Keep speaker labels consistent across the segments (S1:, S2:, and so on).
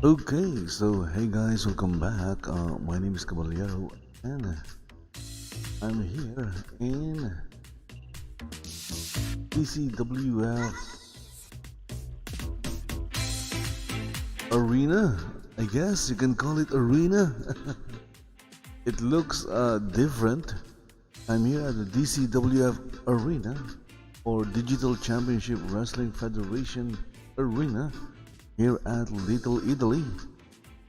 S1: Okay, so hey guys, welcome back. My name is Caballero, and I'm here in DCWF Arena. I guess you can call it Arena. It looks different. I'm here at the DCWF Arena, or Digital Championship Wrestling Federation Arena, here at Little Italy,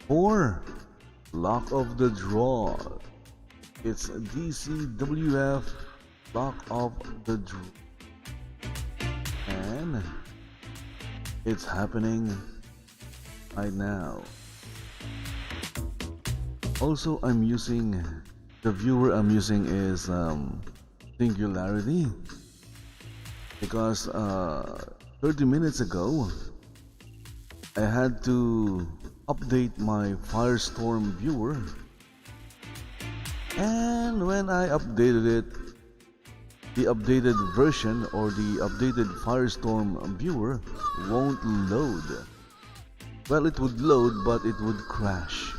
S1: for Lock of the Draw. It's DCWF Lock of the Draw, and it's happening right now. Also, the viewer I'm using is Singularity, because 30 minutes ago I had to update my Firestorm viewer, and when I updated it, the updated version or the updated Firestorm viewer won't load. Well, it would load, but it would crash.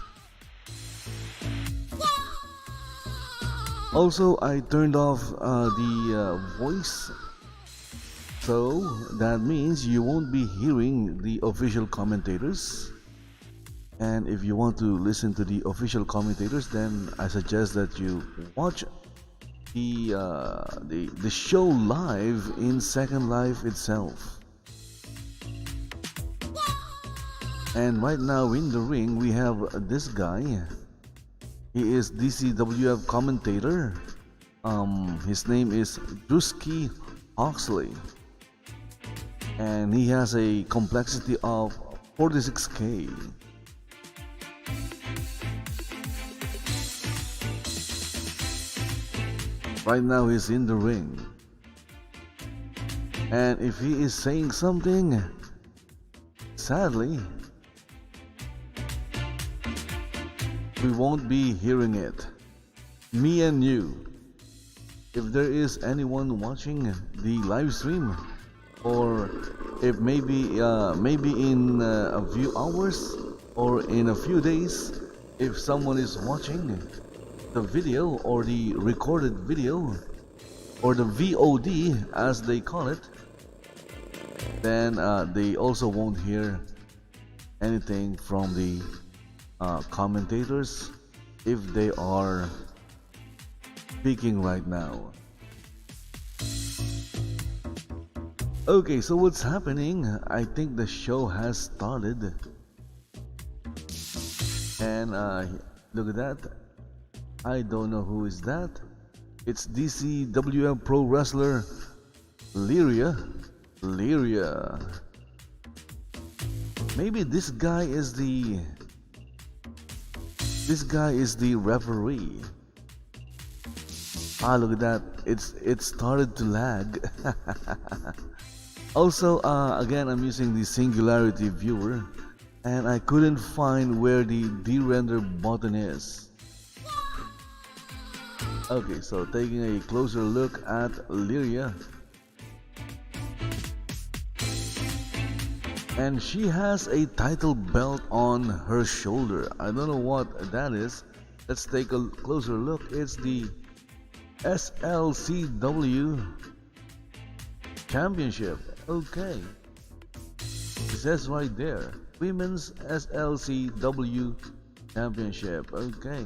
S1: Also, I turned off the voice, so that means you won't be hearing the official commentators. And if you want to listen to the official commentators, then I suggest that you watch the show live in Second Life itself. And right now in the ring we have this guy. He is DCWF commentator. His name is DREWSKI HOXLEY, and he has a complexity of 46k. Right now he's in the ring, and if he is saying something, sadly we won't be hearing it. Me and you. If there is anyone watching the live stream, or if maybe in a few hours or in a few days, if someone is watching the video or the recorded video or the VOD as they call it, then they also won't hear anything from the commentators if they are speaking right now. Okay, so what's happening? I think the show has started, and look at that. I don't know who is that. It's DCWF Pro Wrestler LYRIA. Maybe this guy is the referee. Look at that. It started to lag. Also, again, I'm using the Singularity viewer, and I couldn't find where the de-render button is. Okay, so taking a closer look at LYRIA, and she has a title belt on her shoulder. I don't know what that is. Let's take a closer look. It's the SLCW Championship. Okay, it says right there, Women's SLCW Championship. Okay.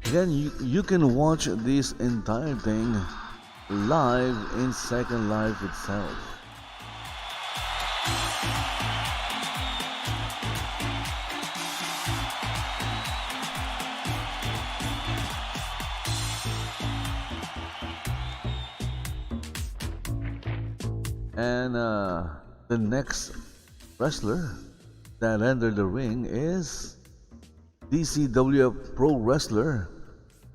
S1: Again, you can watch this entire thing live in Second Life itself. And the next wrestler that entered the ring is DCWF Pro Wrestler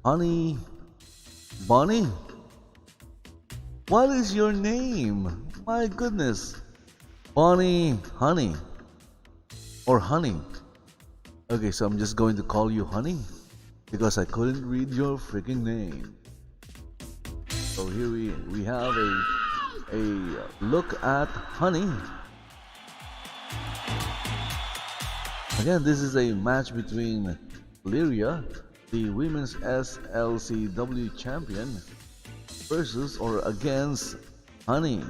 S1: Honey Bunny. What is your name? My goodness. Bonnie Honey. Or Honey. Okay, so I'm just going to call you Honey because I couldn't read your freaking name. So here we have a look at Honey. Again, this is a match between LYRIA, the women's SLCW champion, versus or against Honey.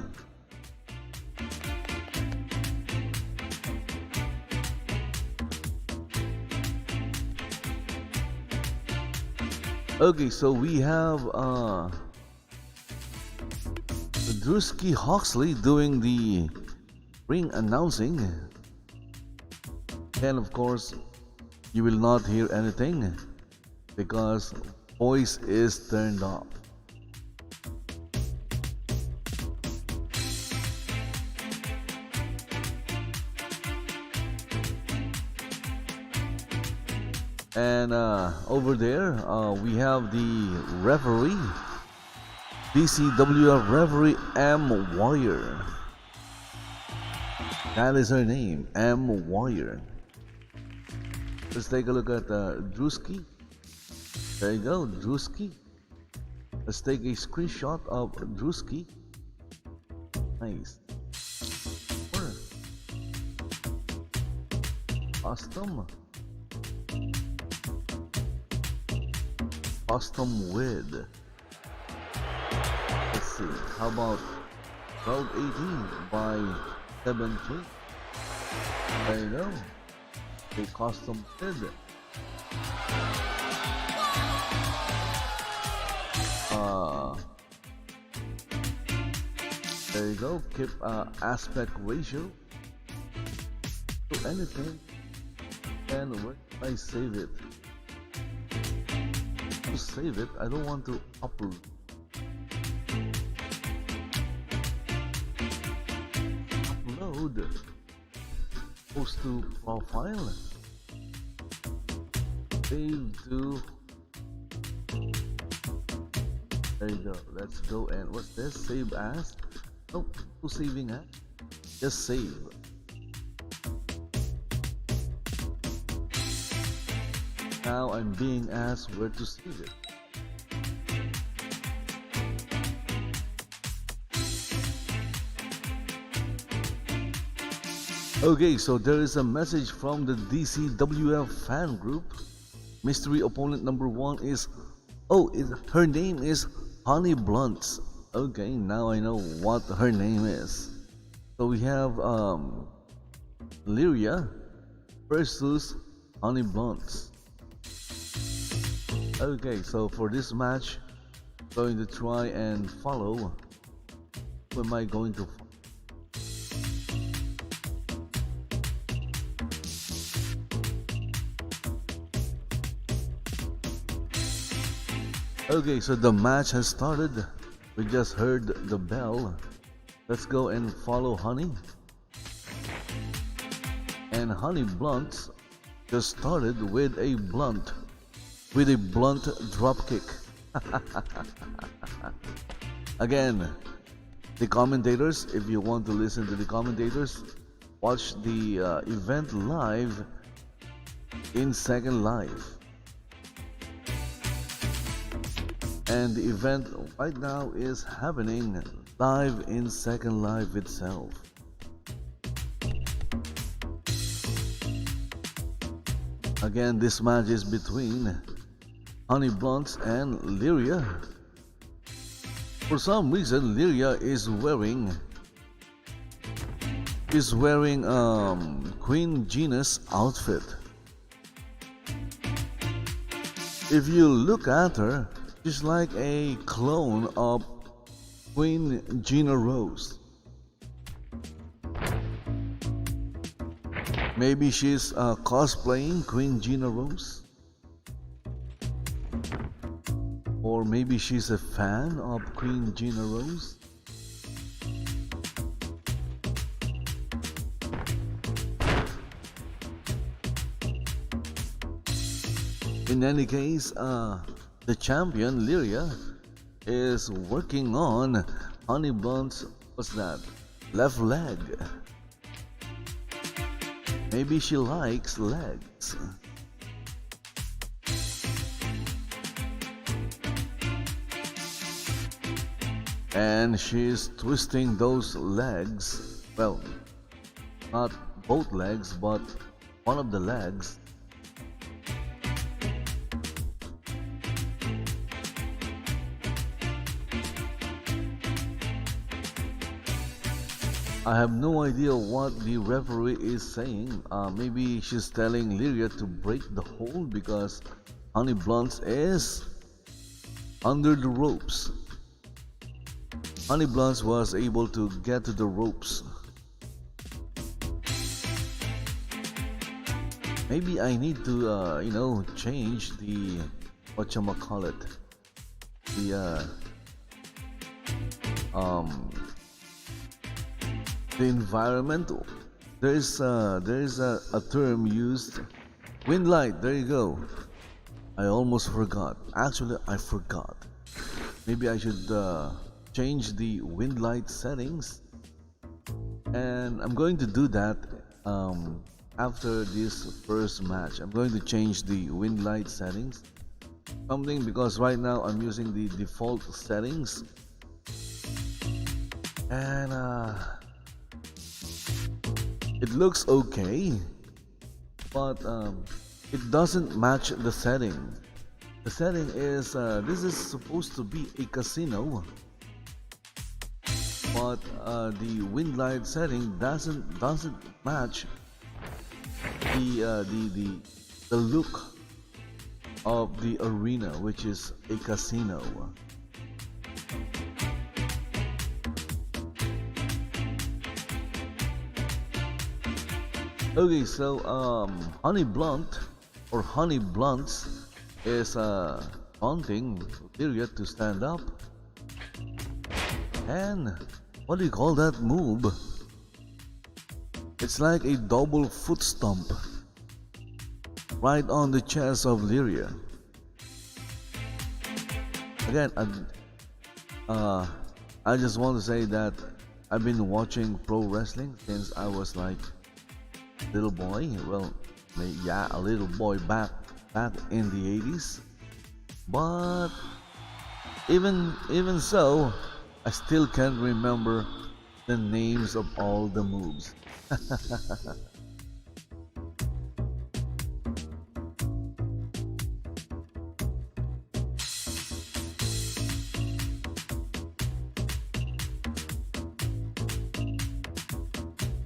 S1: Okay, so we have DREWSKI HOXLEY doing the ring announcing, and of course you will not hear anything because voice is turned off. And over there we have the referee, DCWF Referee M Warrior. That is her name, M Warrior. Let's take a look at DREWSKI. There you go, DREWSKI. Let's take a screenshot of DREWSKI. Nice. Custom with. Let's see. How about Route 18 by 7K? There you go. A custom with. There you go. Keep aspect ratio to anything. And where can I save it? To save it, I don't want to upload. Post to profile. Save to. There you go. Let's go and what's this? Save as. Nope. No saving as. Just save. Now I'm being asked where to save it. Okay, so there is a message from the DCWF fan group. Mystery opponent number 1 is, her name is Honey BLUNTZ. Okay, now I know what her name is. So we have LYRIA versus Honey BLUNTZ. Okay, so for this match, I'm going to try and follow. Who am I going to follow? Okay, so the match has started. We just heard the bell. Let's go and follow Honey. And Honey BLUNTZ just started with a blunt drop kick. Again, the commentators, if you want to listen to the commentators, watch the event live in Second Live. And the event right now is happening live in Second Live itself. Again, this match is between Honey BLUNTZ and LYRIA. For some reason, LYRIA is wearing Queen Gina's outfit. If you look at her, she's like a clone of Queen GINAROSE. Maybe she's cosplaying Queen GINAROSE. Or maybe she's a fan of Queen GINAROSE. In any case, the champion LYRIA is working on Honey BLUNTZ. What's that? Left leg. Maybe she likes legs. and she's twisting those legs. Well, not both legs, but one of the legs. I have no idea what the referee is saying. Maybe she's telling Lyria to break the hold because Honey BLUNTZ is under the ropes. Honey BLUNTZ was able to get to the ropes. Maybe I need to, change the whatchamacallit, the environment. There is a term used, wind light. There you go. I almost forgot. Actually, I forgot. Maybe I should change the wind light settings, and I'm going to do that after this first match. I'm going to change the wind light settings because right now I'm using the default settings, and it looks okay, but it doesn't match the setting. The setting is this is supposed to be a casino, but the wind light setting doesn't match the look of the arena, which is a casino. Okay, so Honey BLUNTZ is taunting Lyria to stand up, and what do you call that move? It's like a double foot stomp right on the chest of Lyria. Again, I just want to say that I've been watching pro wrestling since I was like little boy. Well, yeah, a little boy back in the 80s. But even so, I still can't remember the names of all the moves.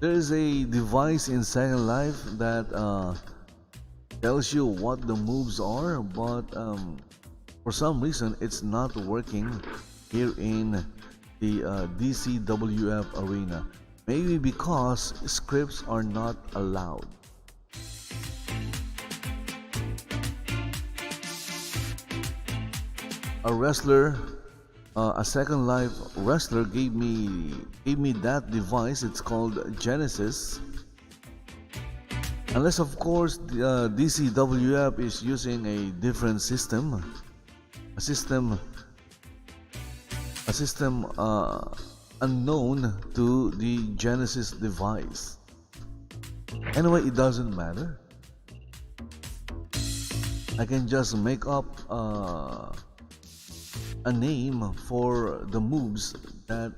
S1: There is a device in Second Life that tells you what the moves are, but for some reason it's not working here in the DCWF arena. Maybe because scripts are not allowed. A wrestler, a Second Life wrestler gave me that device. It's called Genesis. Unless of course the DCWF is using a different system, a system unknown to the Genesis device. Anyway, it doesn't matter. I can just make up a name for the moves that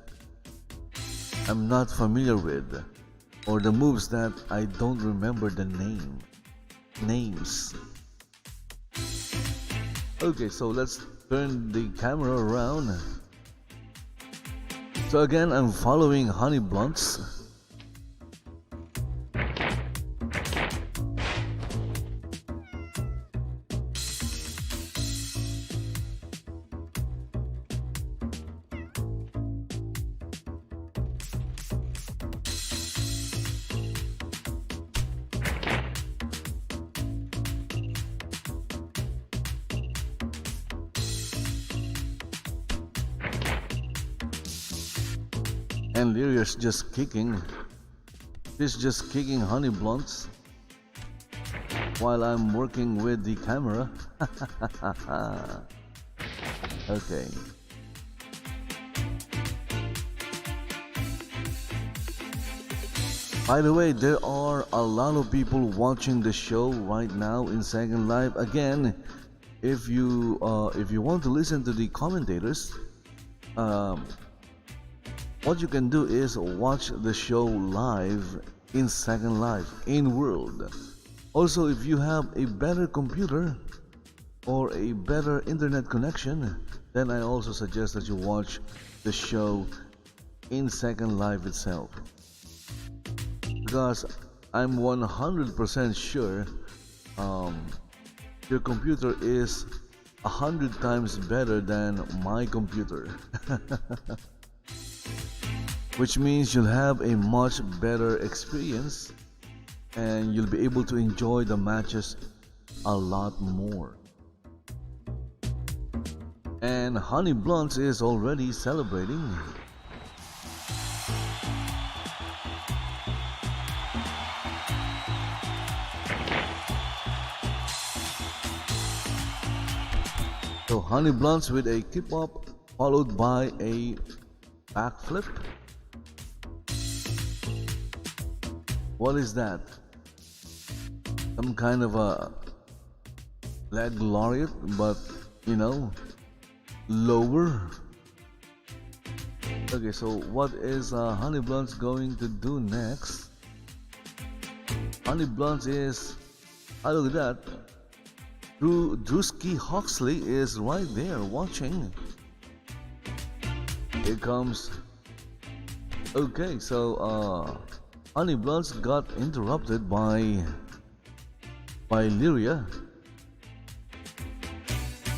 S1: I'm not familiar with, or the moves that I don't remember the names. Okay, so let's turn the camera around. So again, I'm following Honey BLUNTZ. And Lyria's just kicking. She's just kicking Honey BLUNTZ while I'm working with the camera. Okay. By the way, there are a lot of people watching the show right now in Second Life. Again, if you want to listen to the commentators, what you can do is watch the show live in Second Life in World. Also, if you have a better computer or a better internet connection, then I also suggest that you watch the show in Second Life itself, because I'm 100% sure your computer is 100 times better than my computer. Which means you'll have a much better experience and you'll be able to enjoy the matches a lot more. And Honey BLUNTZ is already celebrating. So Honey BLUNTZ with a keep up followed by a backflip. What is that? Some kind of a leg lariat, but you know, lower. Okay, so what is Honey BLUNTZ going to do next? Honey BLUNTZ is, look at that. DREWSKI HOXLEY is right there watching. Here comes. Okay, so Honey BLUNTZ got interrupted by LYRIA,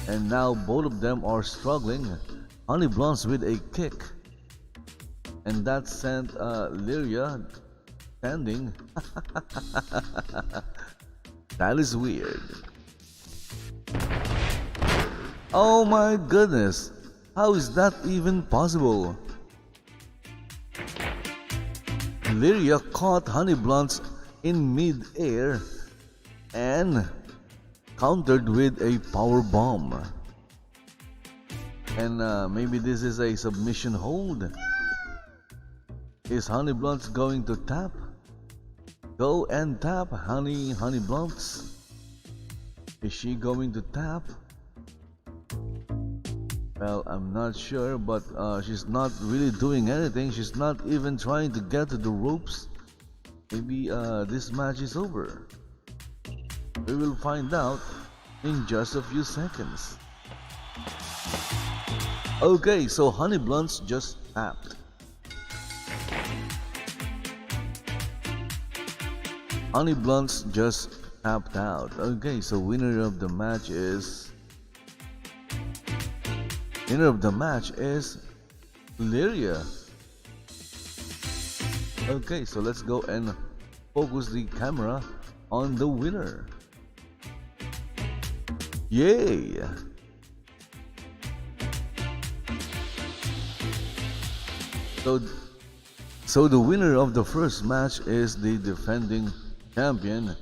S1: and now both of them are struggling. Honey BLUNTZ with a kick, and that sent LYRIA standing. That is weird. Oh my goodness, how is that even possible? LYRIA caught Honey BLUNTZ in mid-air and countered with a power bomb. And maybe this is a submission hold. Is Honey BLUNTZ going to tap? Go and tap, Honey BLUNTZ. Is she going to tap? Well, I'm not sure, but she's not really doing anything. She's not even trying to get to the ropes. Maybe this match is over. We will find out in just a few seconds. Okay, so Honey BLUNTZ just tapped. Honey BLUNTZ just tapped out. Okay, so winner of the match is LYRIA. Okay, so let's go and focus the camera on the winner. Yay! So the winner of the first match is the defending champion,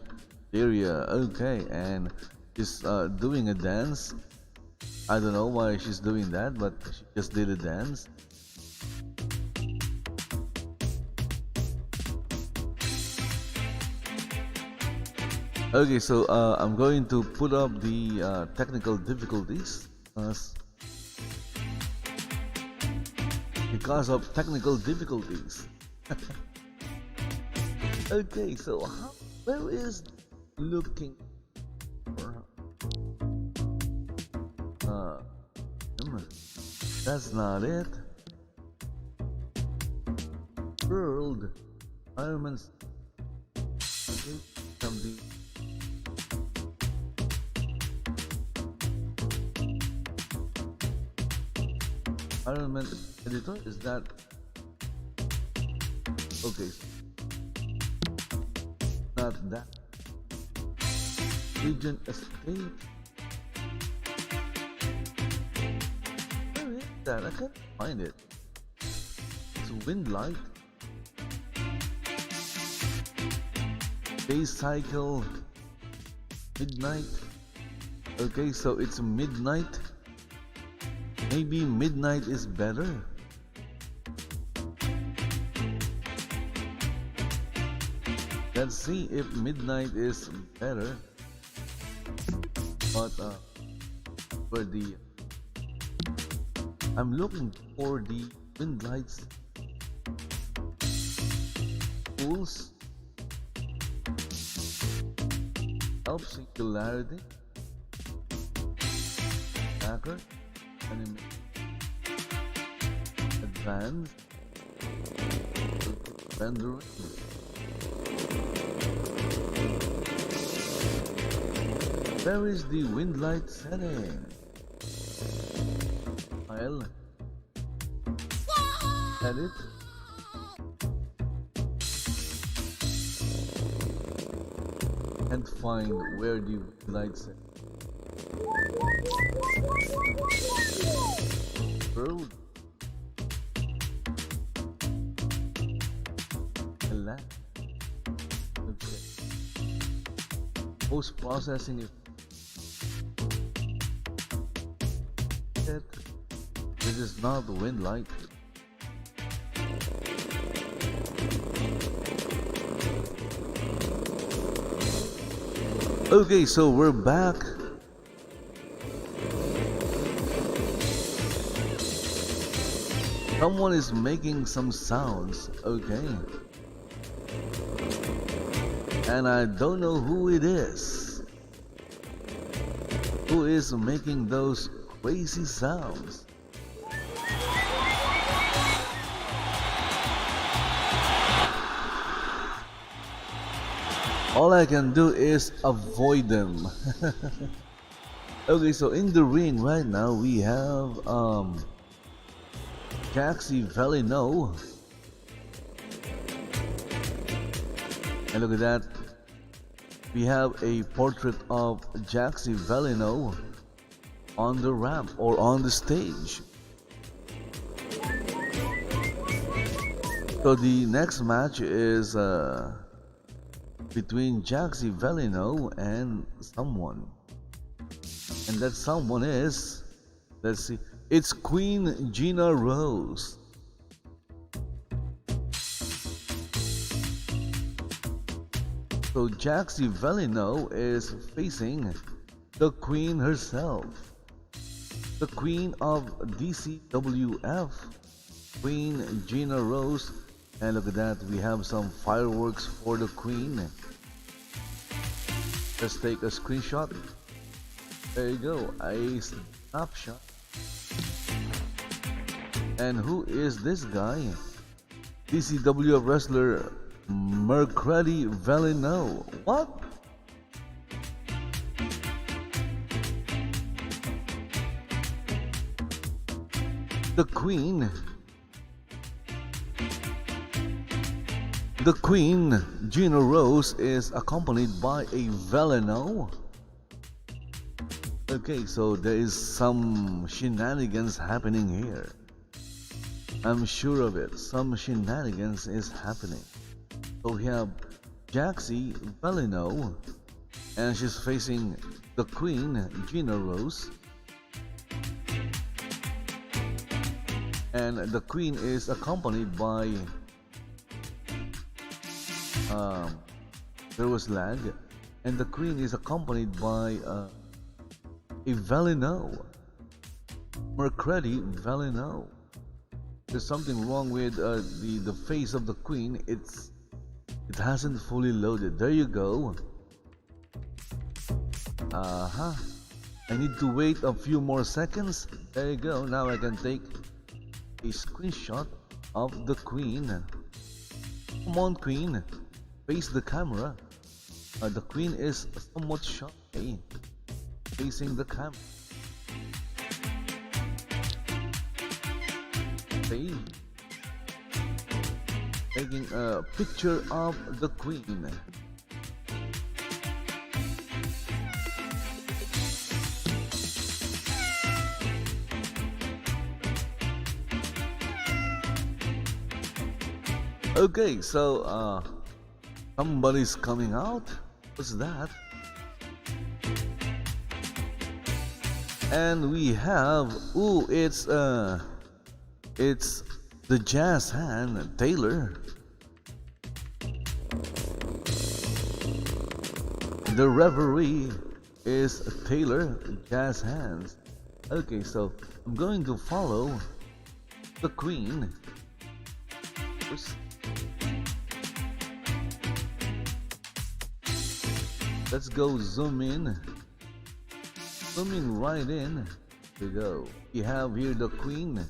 S1: LYRIA. Okay, and she's doing a dance. I don't know why she's doing that, but she just did a dance. Okay, so I'm going to put up the technical difficulties because of technical difficulties. Okay, so where is looking for? That's not it. World Ironman's something. Ironman editor, is that okay? Not that. Agent Escape. Where is that? I can't find it. It's Windlight. Day cycle. Midnight. Okay, so it's midnight. Maybe midnight is better. Let's see if midnight is better. But I'm looking for the Windlight's pulse, help singularity, tracker, animation, advanced, rendering. Where is the wind light setting? File, edit, and find where the wind light setting. Road, select, okay. Post processing is it. This is not the wind light. Okay, so we're back. Someone is making some sounds, okay. And I don't know who it is. Who is making those crazy sounds? All I can do is avoid them. Okay, so in the ring right now we have JAXI VELINEAUX. And look at that. We have a portrait of JAXI VELINEAUX on the ramp or on the stage. So the next match is between JAXI VELINEAUX and someone. And that someone is, let's see, it's Queen GINAROSE. So JAXI VELINEAUX is facing the Queen herself, the Queen of DCWF, Queen GINAROSE. And look at that, we have some fireworks for the Queen. Let's take a screenshot. There you go, a snapshot. And who is this guy? DCWF wrestler Mercredi VELINEAUX. What? The Queen. The Queen GINAROSE is accompanied by a VELINEAUX. Okay, so there is some shenanigans happening here. I'm sure of it. Some shenanigans is happening. So we have JAXI VELINEAUX, and she's facing the Queen GINAROSE. And the Queen is accompanied by DREWSKI, and the Queen is accompanied by a VELINEAUX, Mercredi VELINEAUX. There's something wrong with the face of the Queen. It hasn't fully loaded. There you go. I need to wait a few more seconds. There you go. Now I can take a screenshot of the Queen. Come on, Queen. Face the camera. The Queen is somewhat shy, facing the camera. Okay. Taking a picture of the Queen. Okay, so somebody's coming out. What's that? And we have, ooh, it's the jazz hand Taylor. The referee is Taylor Jazz Hands. Okay, so I'm going to follow the Queen. Oops. Let's go zoom in. Zooming right in. Here we go. We have here the Queen.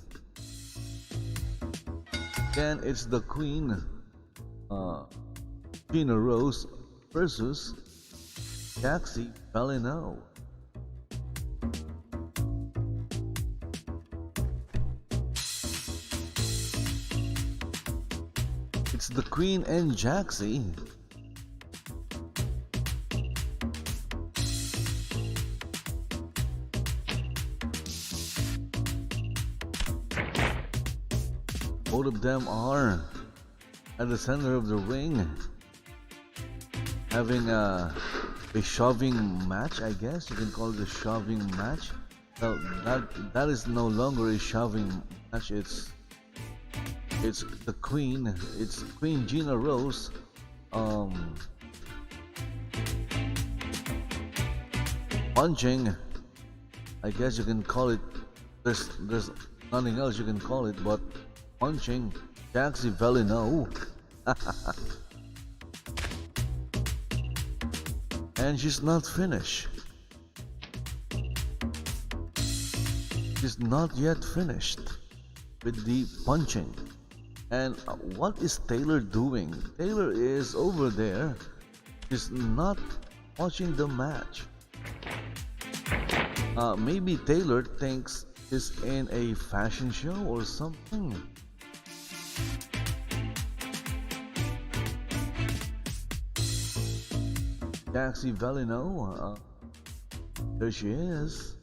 S1: Again, it's the Queen, GINAROSE versus JAXI VELINEAUX. It's the Queen and JAXI. Both of them are at the center of the ring, having a shoving match. I guess you can call it a shoving match. Well, that is no longer a shoving match. It's the Queen. It's Queen GINAROSE. Punching. I guess you can call it. There's nothing else you can call it, but punching JAXI VELINEAUX. And she's not finished. She's not yet finished with the punching. And what is Taylor doing? Taylor is over there. She's not watching the match. Maybe Taylor thinks she's in a fashion show or something. JAXI VELINEAUX, there she is.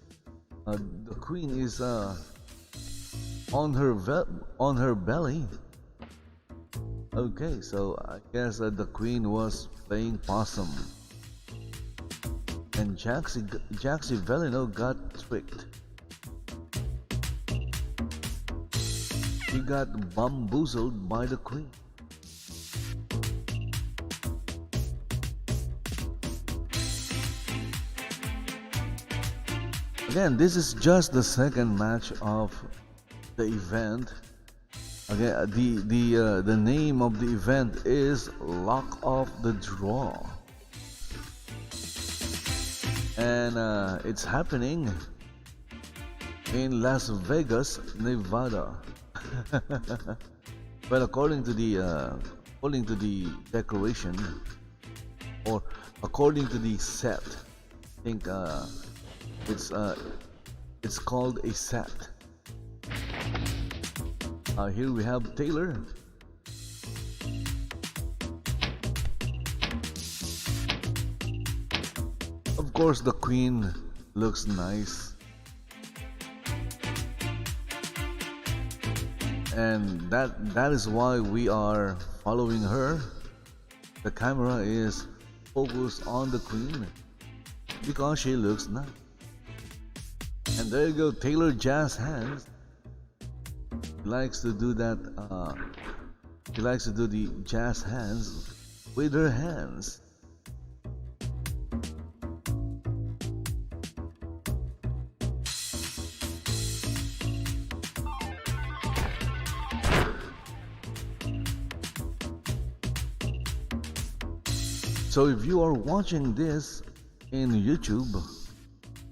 S1: The Queen is on her belly. Okay, so I guess the Queen was playing possum, and JAXI VELINEAUX got tricked. He got bamboozled by the Queen. Again, this is just the second match of the event. Again, the name of the event is Lock of the Draw, and it's happening in Las Vegas, Nevada. Well, according to the decoration, or according to the set, I think it's called a set. Here we have Taylor. Of course, the Queen looks nice, and that is why we are following her. The camera is focused on the Queen because she looks nice. And there you go, Taylor jazz hands. He likes to do that. She likes to do the jazz hands with her hands. So if you are watching this in YouTube,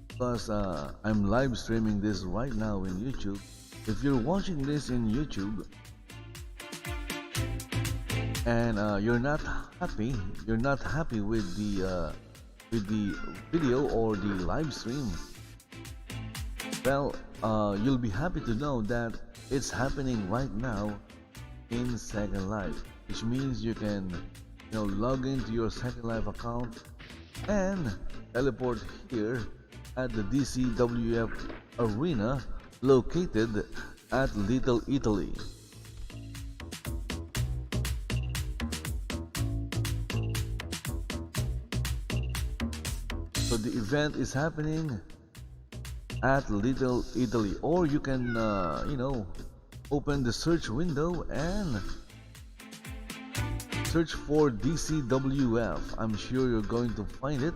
S1: because I'm live streaming this right now in YouTube. If you're watching this in YouTube and you're not happy with the video or the live stream, well, you'll be happy to know that it's happening right now in Second Life, which means you can, log into your Second Life account and teleport here at the DCWF Arena located at Little Italy. So the event is happening at Little Italy, or you can open the search window and search for DCWF. I'm sure you're going to find it.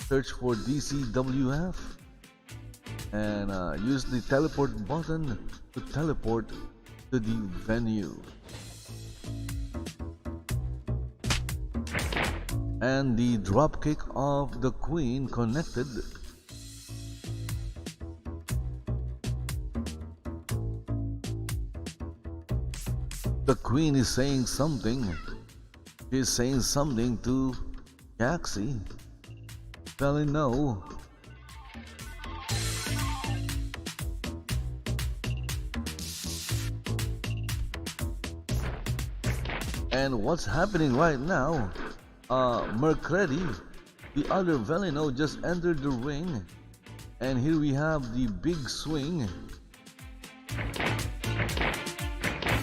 S1: Search for DCWF and use the teleport button to teleport to the venue. and the dropkick of the Queen connected. The Queen is saying something. She's saying something to JAXI. VELINEAUX. And what's happening right now? Mercredi, the other VELINEAUX, just entered the ring. And here we have the big swing.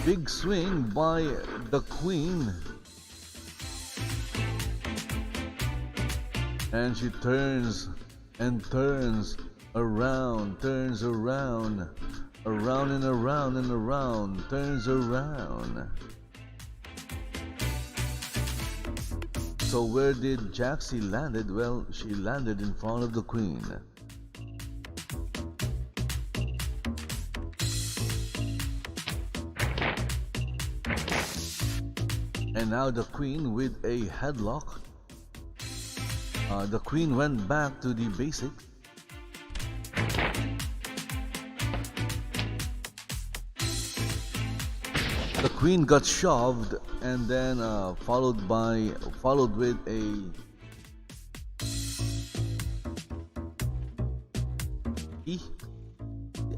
S1: Big swing by the Queen. And she turns and turns around, turns around, around and around and around, turns around. So where did JAXI landed? Well, she landed in front of the Queen. And now the Queen with a headlock. The Queen went back to the basics. The Queen got shoved and then followed with a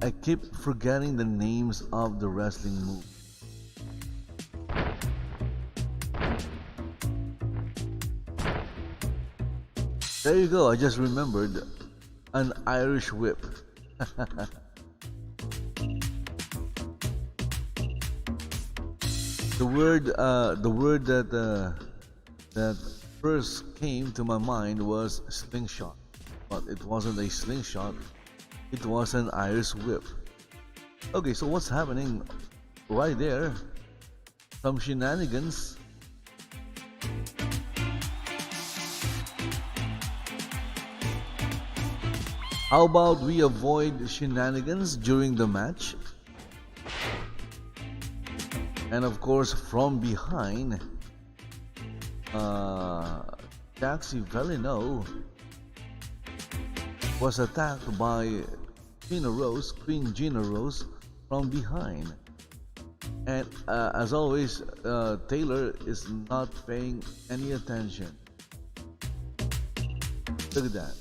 S1: I keep forgetting the names of the wrestling moves. There you go, I just remembered an Irish whip. The word that first came to my mind was slingshot, but it wasn't a slingshot, it was an Irish whip. Okay, so what's happening right there? Some shenanigans. How about we avoid shenanigans during the match? And of course, from behind, JAXI VELINEAUX was attacked by GINAROSE, Queen GINAROSE, from behind. And as always, Taylor is not paying any attention. Look at that.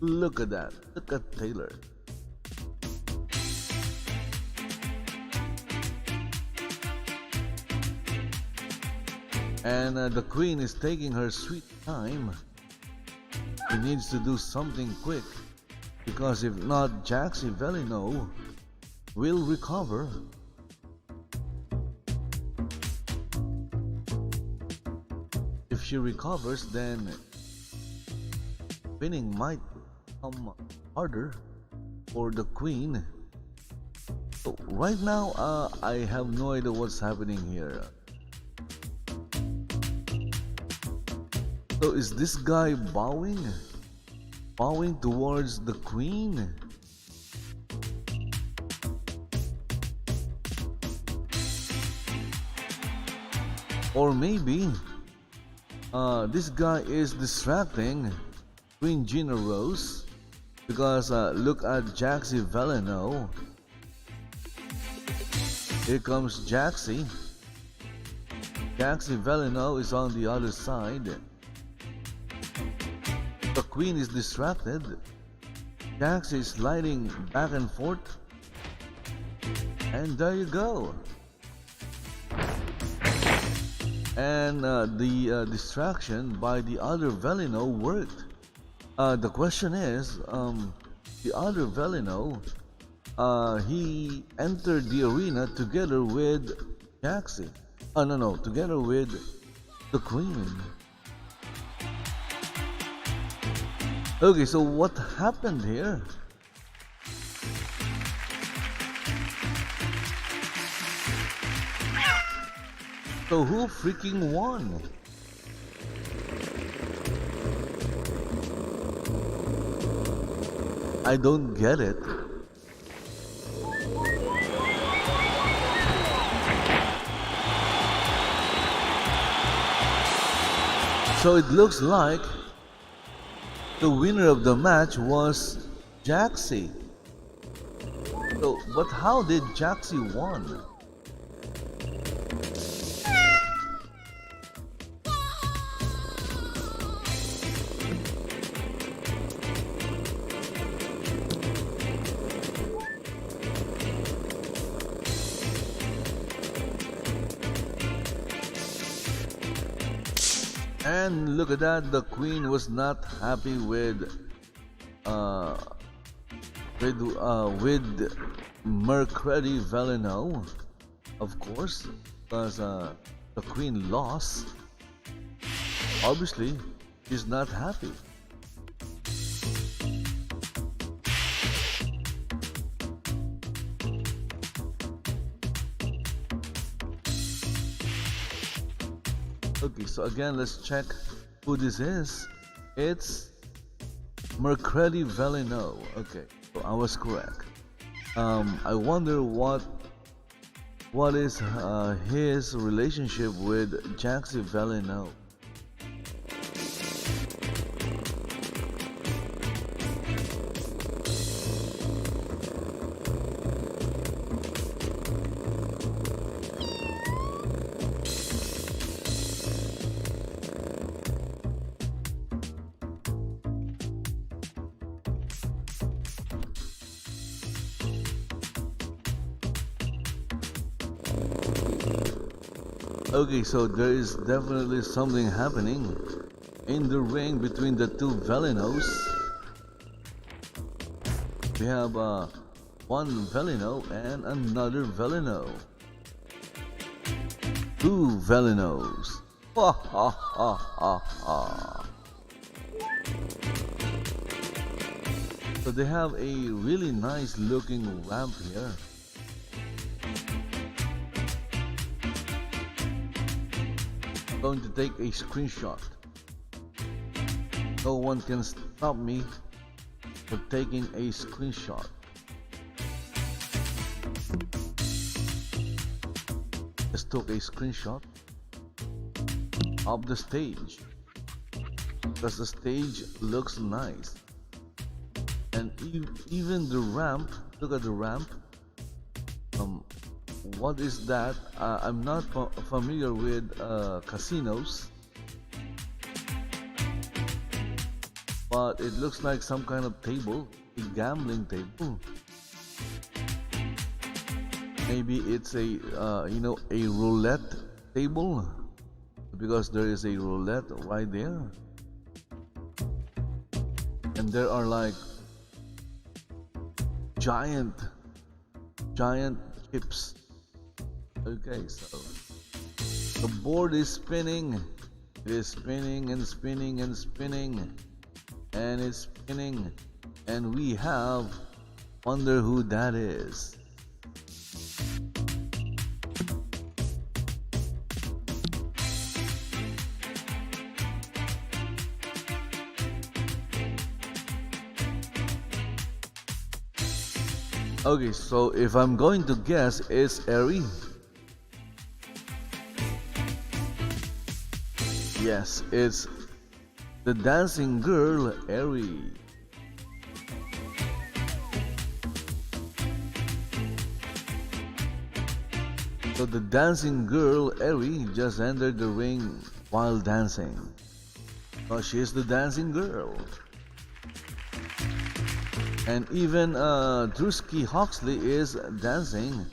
S1: Look at that. Look at Taylor. And the Queen is taking her sweet time. She needs to do something quick, because if not, JAXI VELINEAUX will recover. If she recovers, then winning might become harder for the Queen. So right now, I have no idea what's happening here. So is this guy bowing towards the Queen? Or maybe this guy is distracting Queen GINAROSE, because look at JAXI VELINEAUX. Here comes JAXI. JAXI VELINEAUX is on the other side. The Queen is distracted. JAXI is sliding back and forth. And there you go. And the distraction by the other VELINEAUX worked. The question is, the other VELINEAUX, he entered the arena together with JAXI. No, together with the Queen. Okay, so what happened here? So who freaking won? I don't get it. So it looks like the winner of the match was JAXI. So, but how did JAXI won? And look at that, the queen was not happy with Mercredi VELINEAUX, of course, because the queen lost. Obviously, she's not happy. Okay, so again, let's check who this is. It's Mercredi VELINEAUX. Okay, so I was correct. I wonder what is his relationship with JAXI VELINEAUX. Okay, so there is definitely something happening in the ring between the two VELINEAUX. We have one VELINEAUX and another VELINEAUX. Two VELINEAUX. Ha ha ha ha ha. So they have a really nice looking ramp here. Going to take a screenshot. No one can stop me for taking a screenshot. Just took a screenshot of the stage because the stage looks nice, and even the ramp. Look at the ramp. What is that? I'm not familiar with casinos, but it looks like some kind of table, a gambling table. Maybe it's a a roulette table, because there is a roulette right there, and there are like giant chips. Okay, so the board is spinning. It is spinning and spinning and spinning, and it's spinning, and we have, wonder who that is. Okay, so if I'm going to guess, it's Eri. Yes, it's the dancing girl, Eri. So the dancing girl, Eri, just entered the ring while dancing. Oh, she's the dancing girl. And even DREWSKI HOXLEY is dancing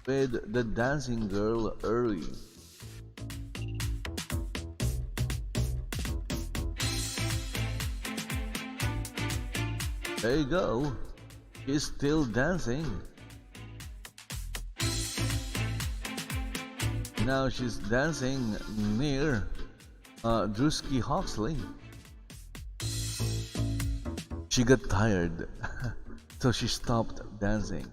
S1: with the dancing girl, Eri. There you go. She's still dancing. Now she's dancing near DREWSKI HOXLEY. She got tired, so she stopped dancing.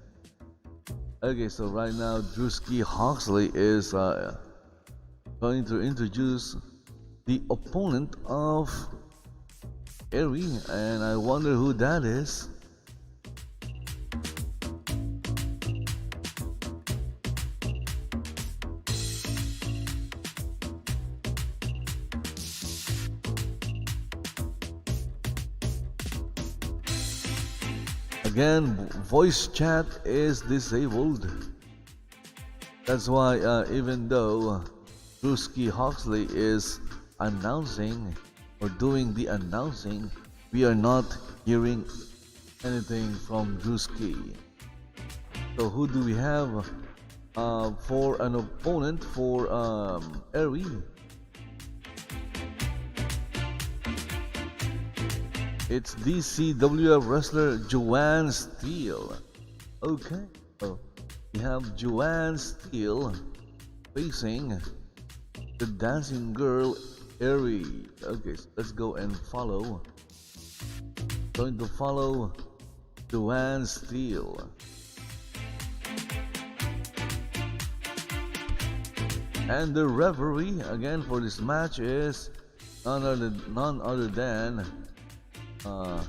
S1: Okay, so right now DREWSKI HOXLEY is going to introduce the opponent of Eri, and I wonder who that is. Again, voice chat is disabled. That's why even though DREWSKI HOXLEY is announcing or doing the announcing, we are not hearing anything from DREWSKI. So who do we have for an opponent for Eri? It's DCWF wrestler JOANNE STEEL. Okay, so we have JOANNE STEEL facing the dancing girl Eri. Okay, so let's go and follow. Going to follow JOANNE STEEL. And the referee again for this match is none other than the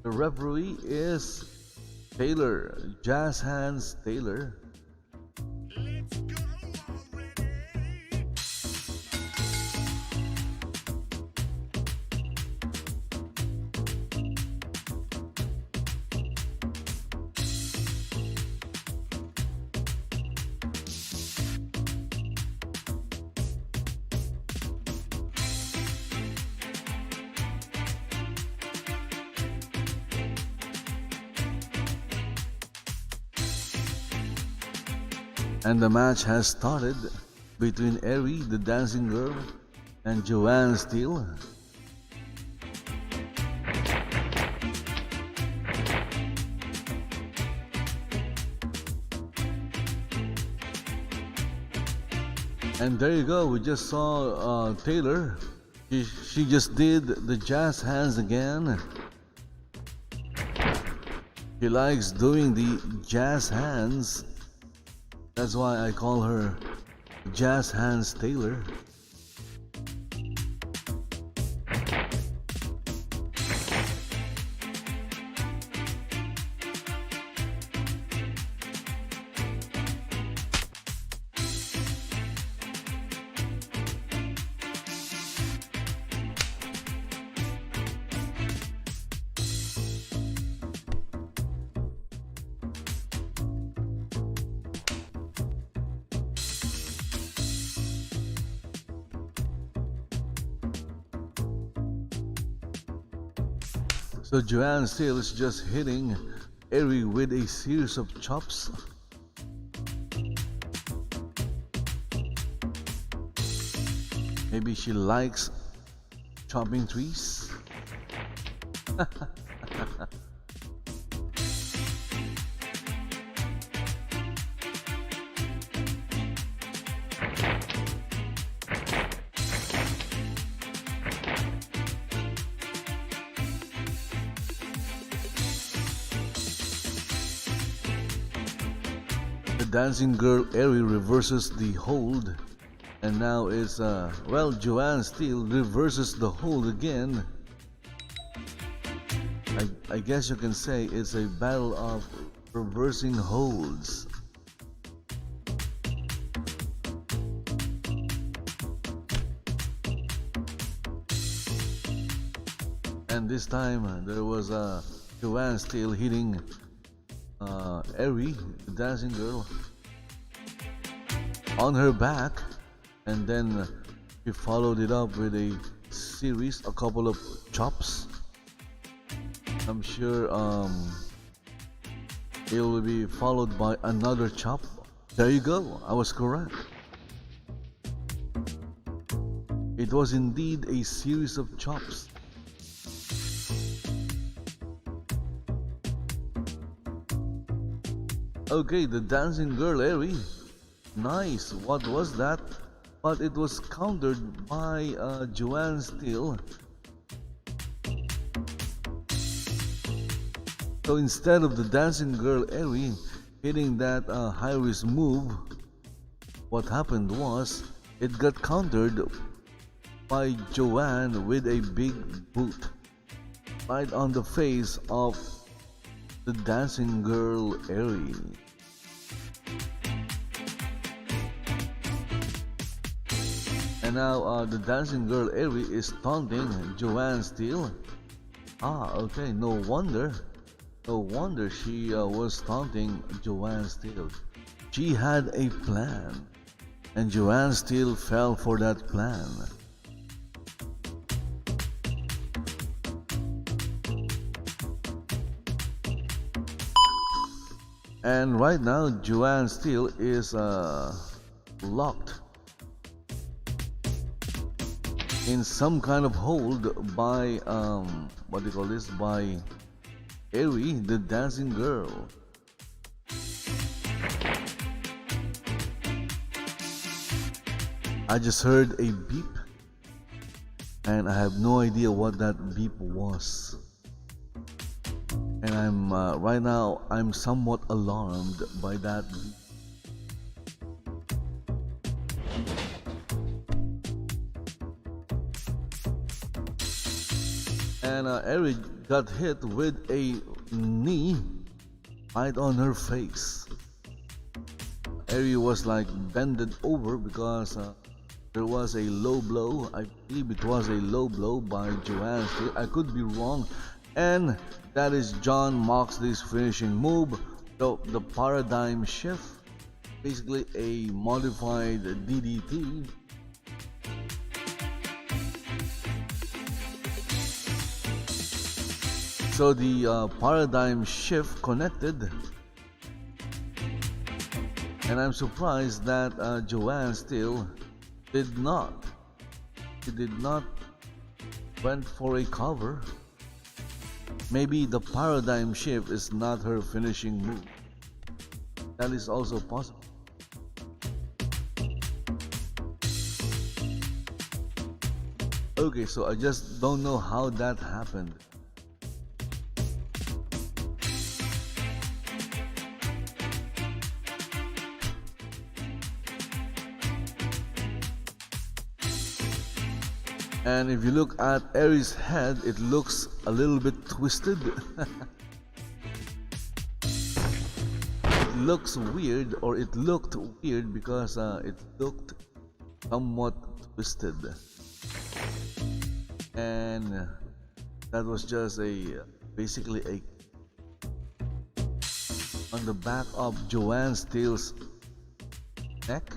S1: referee is Taylor, Jazz Hands Taylor. And the match has started between Eri, the dancing girl, and JOANNE STEEL. And there you go, we just saw Taylor. She just did the jazz hands again. She likes doing the jazz hands. That's why I call her Jazz Hands Taylor. So JOANNE STEEL is just hitting Eri with a series of chops. Maybe she likes chopping trees. Dancing girl Eri reverses the hold, and now it's well, JOANNE STEEL reverses the hold again. I guess you can say it's a battle of reversing holds. And this time there was JOANNE STEEL hitting Eri, the dancing girl, on her back, and then she followed it up with a couple of chops. I'm sure it will be followed by another chop. There you go, I was correct. It was indeed a series of chops. Okay, the dancing girl Eri. Nice. What was that? But it was countered by JOANNE STEEL. So instead of the dancing girl Eri hitting that high-risk move, what happened was it got countered by JOANNE with a big boot right on the face of the dancing girl Eri. And now the dancing girl Eri is taunting Joanne Steel. Okay, no wonder she was taunting Joanne Steel. She had a plan, and Joanne Steel fell for that plan. And right now, Joanne Steel is locked in some kind of hold by what do you call this? By Eri, the dancing girl. I just heard a beep, and I have no idea what that beep was. And I'm right now I'm somewhat alarmed by that beep. And Eri got hit with a knee right on her face. Eri was like bended over because there was a low blow. I believe it was a low blow by Joanne Steel. I could be wrong. And that is Jon Moxley's finishing move, the paradigm shift, basically a modified DDT. So the paradigm shift connected, and I'm surprised that Joanne Steel did not went for a cover. Maybe the paradigm shift is not her finishing move. That is also possible. Okay, so I just don't know how that happened. And if you look at Eri's head, it looks a little bit twisted. It looks weird, or it looked weird because it looked somewhat twisted. And that was just basically on the back of Joanne Steel's neck.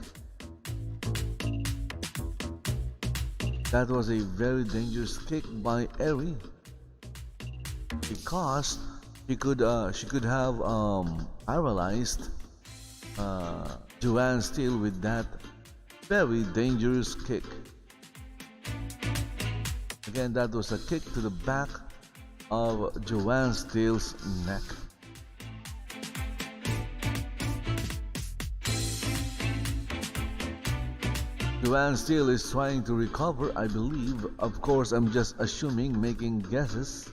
S1: That was a very dangerous kick by Eri, because she could have paralyzed Joanne Steel with that very dangerous kick. Again, that was a kick to the back of Joanne Steel's neck. Joanne Steel is trying to recover, I believe. Of course, I'm just assuming, making guesses.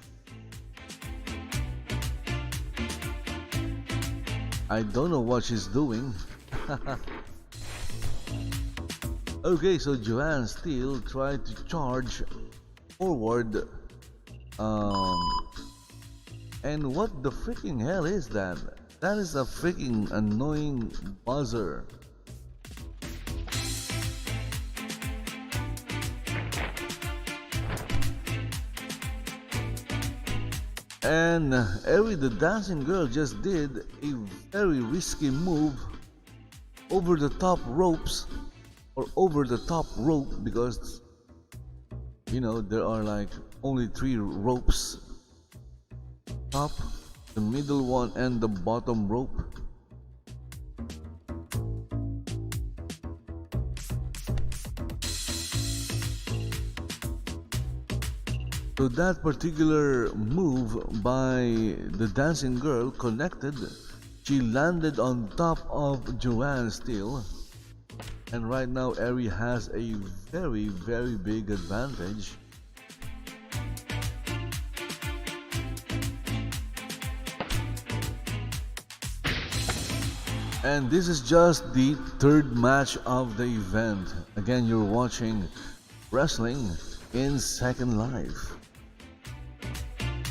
S1: I don't know what she's doing. Okay, so Joanne Steel tried to charge forward. And what the freaking hell is that? That is a freaking annoying buzzer. And Eri, the dancing girl, just did a very risky move over the top ropes, or over the top rope, because you know there are like only 3 ropes: top, the middle one, and the bottom rope. So that particular move by the dancing girl connected. She landed on top of Joanne Steel, and right now Eri has a very, very big advantage. And this is just the 3rd match of the event. Again, you're watching Wrestling in Second Life,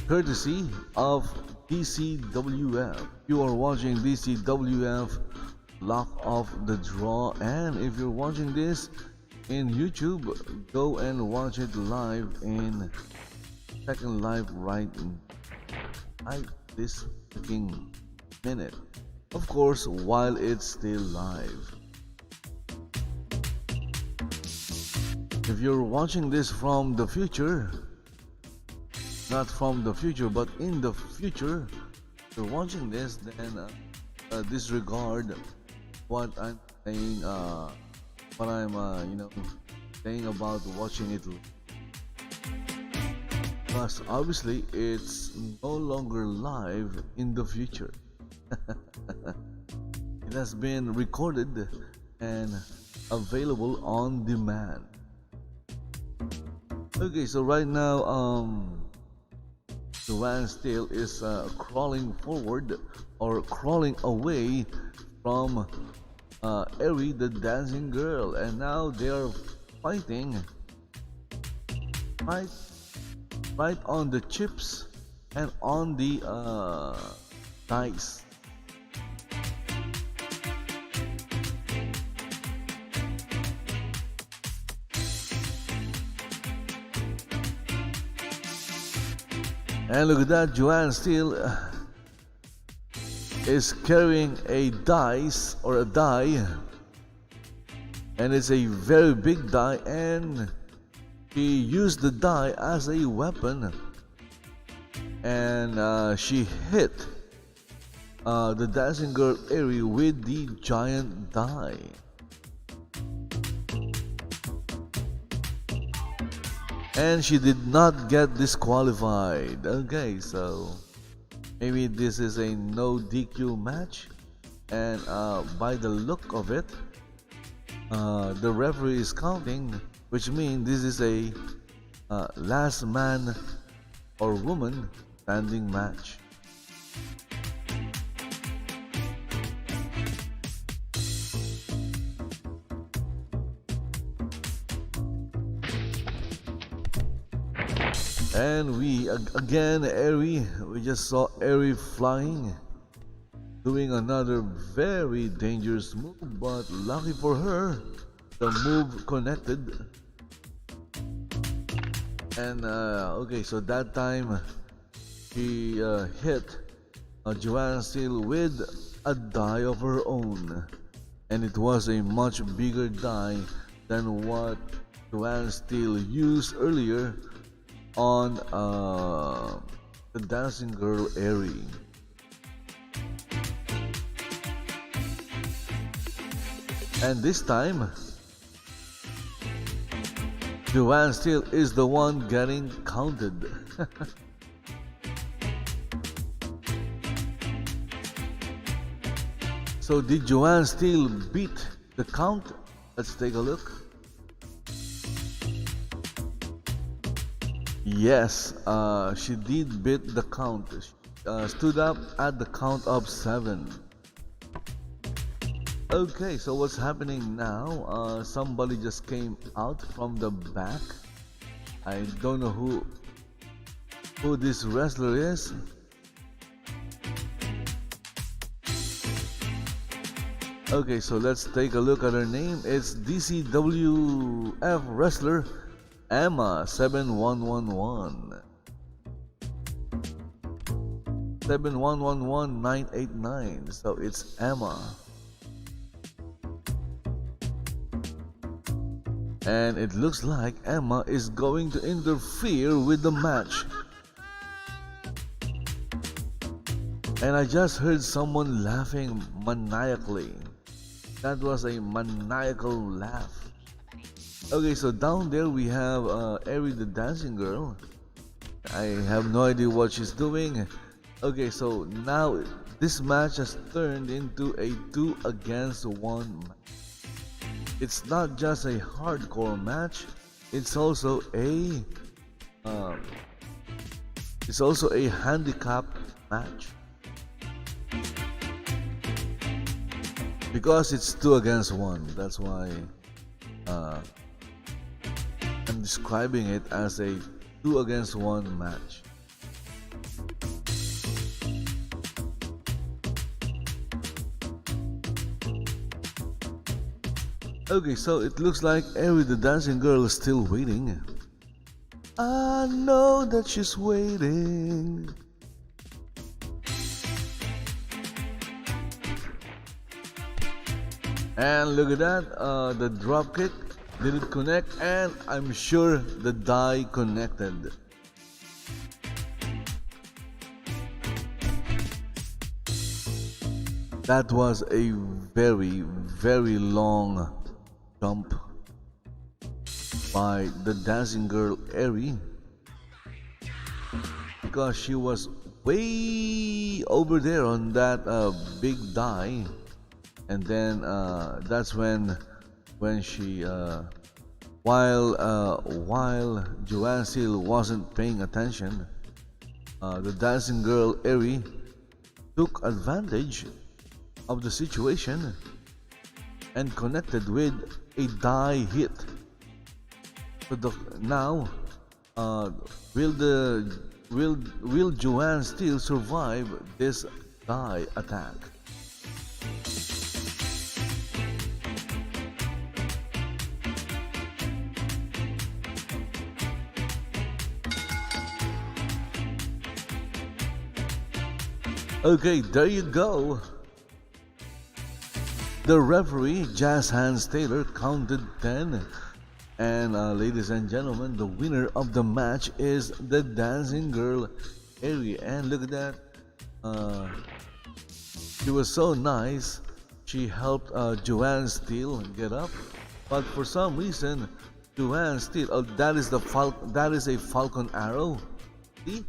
S1: courtesy of DCWF. You are watching DCWF Lock of the Draw, and if you're watching this, in YouTube, go and watch it live in second live right this freaking minute. Of course, while it's still live. If you're watching this from the future, not from the future, but in the future, if you're watching this, then disregard what I'm saying, what I'm, saying about watching it. Because obviously, it's no longer live in the future. It has been recorded and available on demand. Okay, so right now, JOANNE STEEL is crawling forward or crawling away from Eri, the dancing girl, and now they are fighting right on the chips and on the dice. And look at that, JOANNE STEEL is carrying a dice or a die, and it's a very big die, and she used the die as a weapon, and she hit the dancing girl Eri with the giant die. And she did not get disqualified. Okay, so maybe this is a no DQ match, and by the look of it, the referee is counting, which means this is a last man or woman standing match. And we again, Eri, we just saw Eri flying, doing another very dangerous move, but lucky for her, the move connected. And okay, so that time she hit JOANNE STEEL with a die of her own, and it was a much bigger die than what JOANNE STEEL used earlier on the dancing girl Eri. And this time, JOANNE STEEL is the one getting counted. So did JOANNE STEEL beat the count? Let's take a look. Yes, she did beat the count. She stood up at the count of 7. Okay, so what's happening now? Somebody just came out from the back. I don't know who this wrestler is. Okay, so let's take a look at her name. It's DCWF wrestler Emma 7111 7111989. So it's Emma, and it looks like Emma is going to interfere with the match. And I just heard someone laughing maniacally. That was a maniacal laugh. Okay, so down there we have Eri, the dancing girl. I have no idea what she's doing. Okay, so now this match has turned into a 2 against 1 match. It's not just a hardcore match, it's also a handicap match. Because it's 2 against 1, that's why I'm describing it as a 2 against 1 match. Okay, so it looks like Eri the dancing girl is still waiting. I know that she's waiting. And look at that, the drop kick didn't connect, and I'm sure the die connected. That was a very, very long jump by the dancing girl Eri, because she was way over there on that big die. And then that's when she while JOANNE STEEL wasn't paying attention, the dancing girl Eri took advantage of the situation and connected with a die hit. So now will JOANNE STEEL survive this die attack? Okay, there you go. The referee, Jazz Hands Taylor, counted 10. And ladies and gentlemen, the winner of the match is the dancing girl, Eri. And look at that. She was so nice. She helped JOANNE STEEL get up. But for some reason, JOANNE STEEL, that is a Falcon Arrow. See?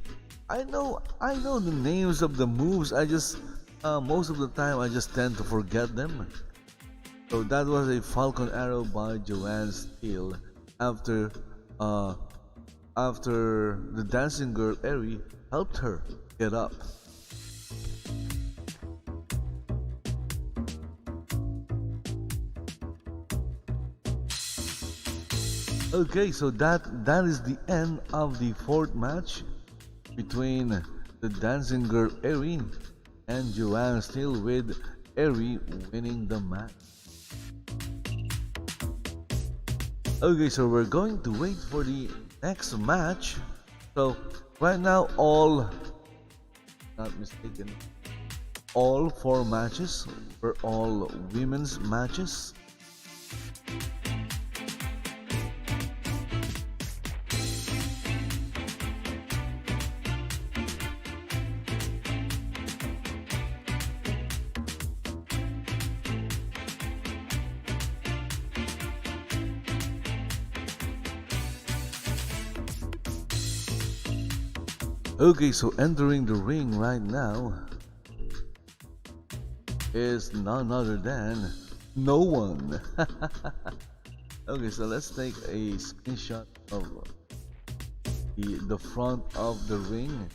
S1: I know the names of the moves. I just most of the time I just tend to forget them. So that was a Falcon Arrow by JOANNE STEEL after the dancing girl Eri helped her get up. Okay, so that is the end of the fourth match between the dancing girl Eri and JOANNE STEEL, with Eri winning the match. Okay, so we're going to wait for the next match. So right now, all 4 matches were all women's matches. Okay, so entering the ring right now is none other than no one. Okay, so let's take a screenshot of the front of the ring.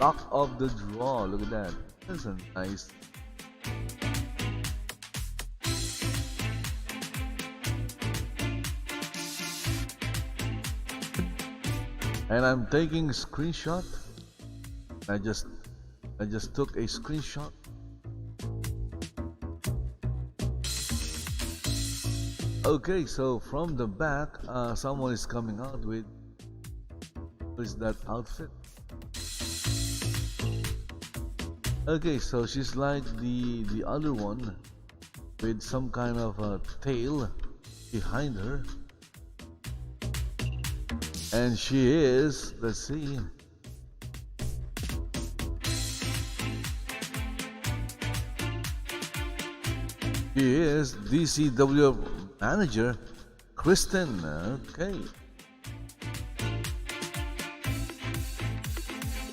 S1: Lock of the draw, look at that. That's a nice. And I'm taking a screenshot. I just took a screenshot. Okay, so from the back, someone is coming out with, what is that outfit? Okay, so she's like the other one with some kind of a tail behind her. And she is, let's see. She is DCWF manager KRISTEN. Okay.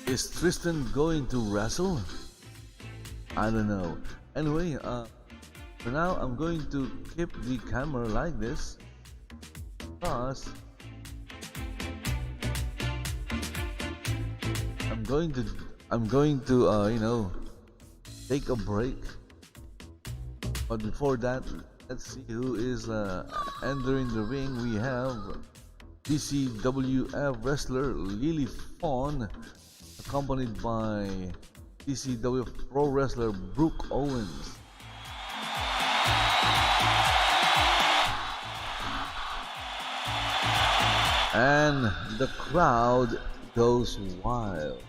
S1: Is KRISTEN going to wrestle? I don't know. Anyway, for now I'm going to keep the camera like this because I'm going to take a break. But before that, let's see who is entering the ring. We have DCWF wrestler LYRIA, accompanied by DCWF pro wrestler Brooke Owens. and the crowd goes wild.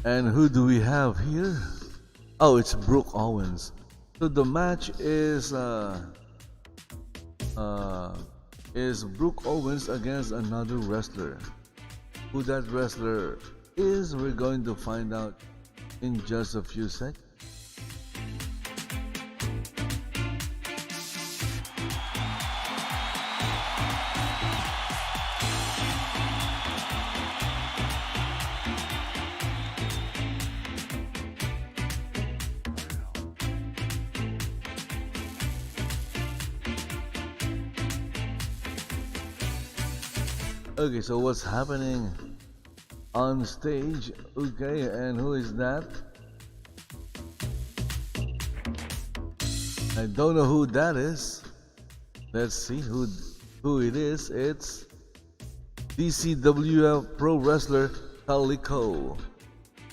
S1: And who do we have here? Oh, it's Brooke Owens. So the match is Brooke Owens against another wrestler. Who that wrestler is, we're going to find out in just a few seconds. Okay, so what's happening on stage? Okay, and who is that? I don't know who that is. Let's see who it is. It's DCWF Pro Wrestler CALICO.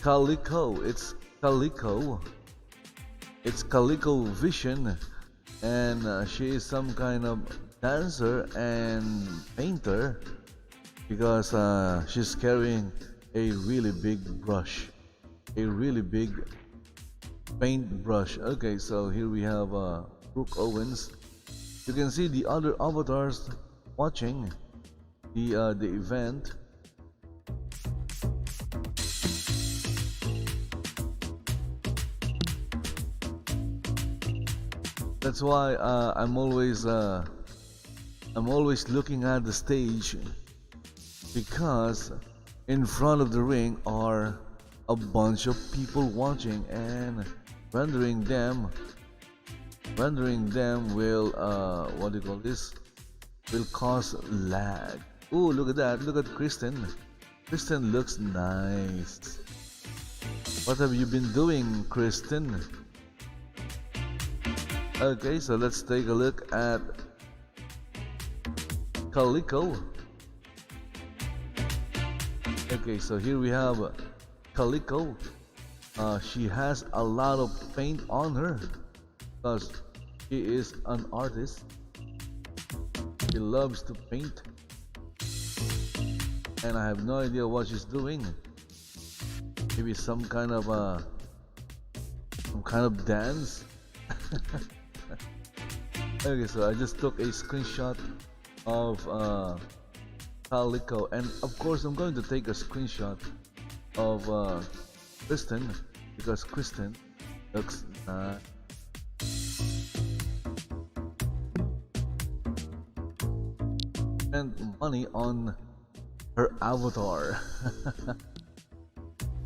S1: CALICO. It's CALICO. It's CALICO Vision, and she is some kind of dancer and painter, because she's carrying a really big brush, a really big paint brush. Okay, so here we have Brooke Owens. You can see the other avatars watching the event. That's why I'm always looking at the stage, because in front of the ring are a bunch of people watching, and rendering them will what do you call this, will cause lag. Oh, look at that, look at Kristen. Kristen looks nice. What have you been doing, Kristen? Okay, so let's take a look at CALICO. Okay, so here we have CALICO. She has a lot of paint on her because she is an artist. She loves to paint, and I have no idea what she's doing. Maybe some kind of dance. Okay, so I just took a screenshot of CALICO, and of course I'm going to take a screenshot of Kristen, because Kristen looks spent money on her avatar.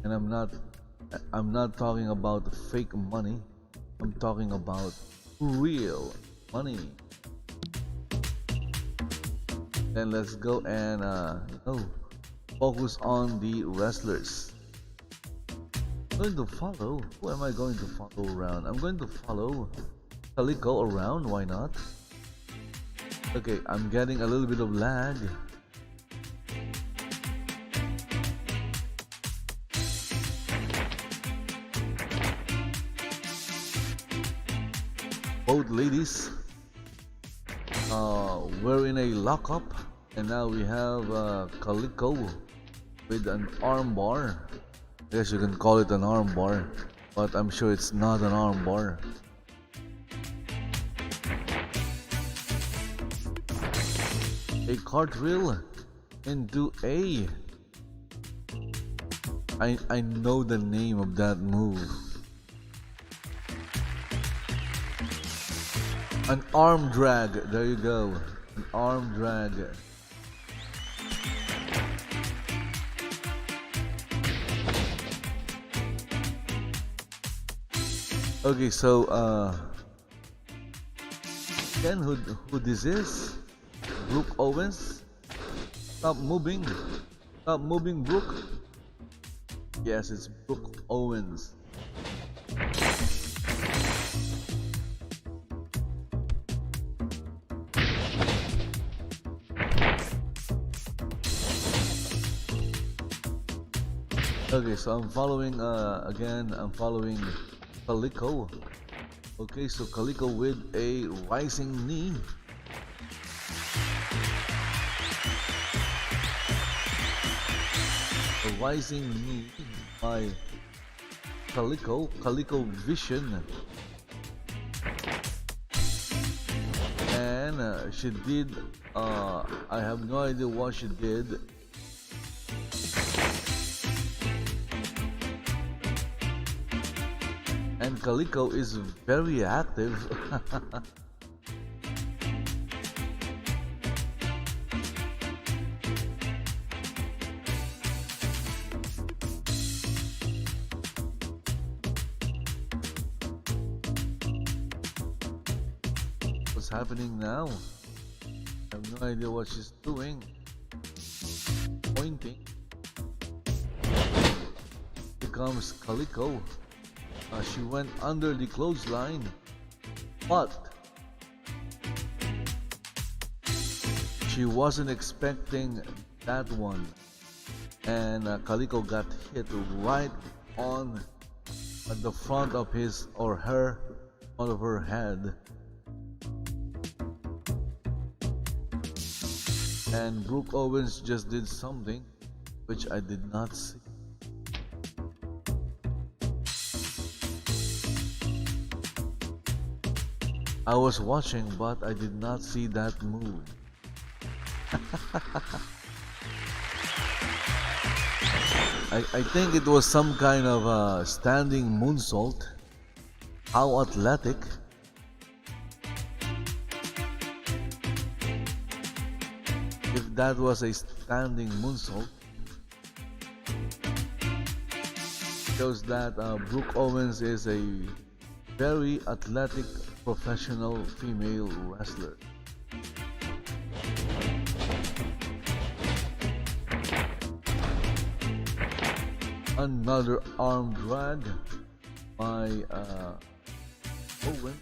S1: And I'm not talking about fake money, I'm talking about real money. Then let's go and focus on the wrestlers. I'm going to follow. Who am I going to follow around? I'm going to follow CALICO around. Why not? Okay, I'm getting a little bit of lag. Both ladies we're in a lockup, and now we have CALICO with an arm bar. I guess you can call it an arm bar, but I'm sure it's not an arm bar. A cartwheel into a... I know the name of that move. An arm drag, there you go. An arm drag. Okay, so again, who this is? Brooke Owens. Stop moving, Brooke. Yes, it's Brooke Owens. Okay, so I'm following I'm following CALICO. Okay, so CALICO with a rising knee. A rising knee by CALICO Vision. And she did, I have no idea what she did. And CALICO is very active. What's happening now? I have no idea what she's doing. Pointing. Here comes CALICO. She went under the clothesline, but she wasn't expecting that one, and CALICO got hit right on at the front of his or her front of her head, and Brooke Owens just did something which I did not see. I was watching, but I did not see that move. I think it was some kind of standing moonsault. How athletic. If that was a standing moonsault, shows that Brooke Owens is a very athletic professional female wrestler. Another arm drag by Owen.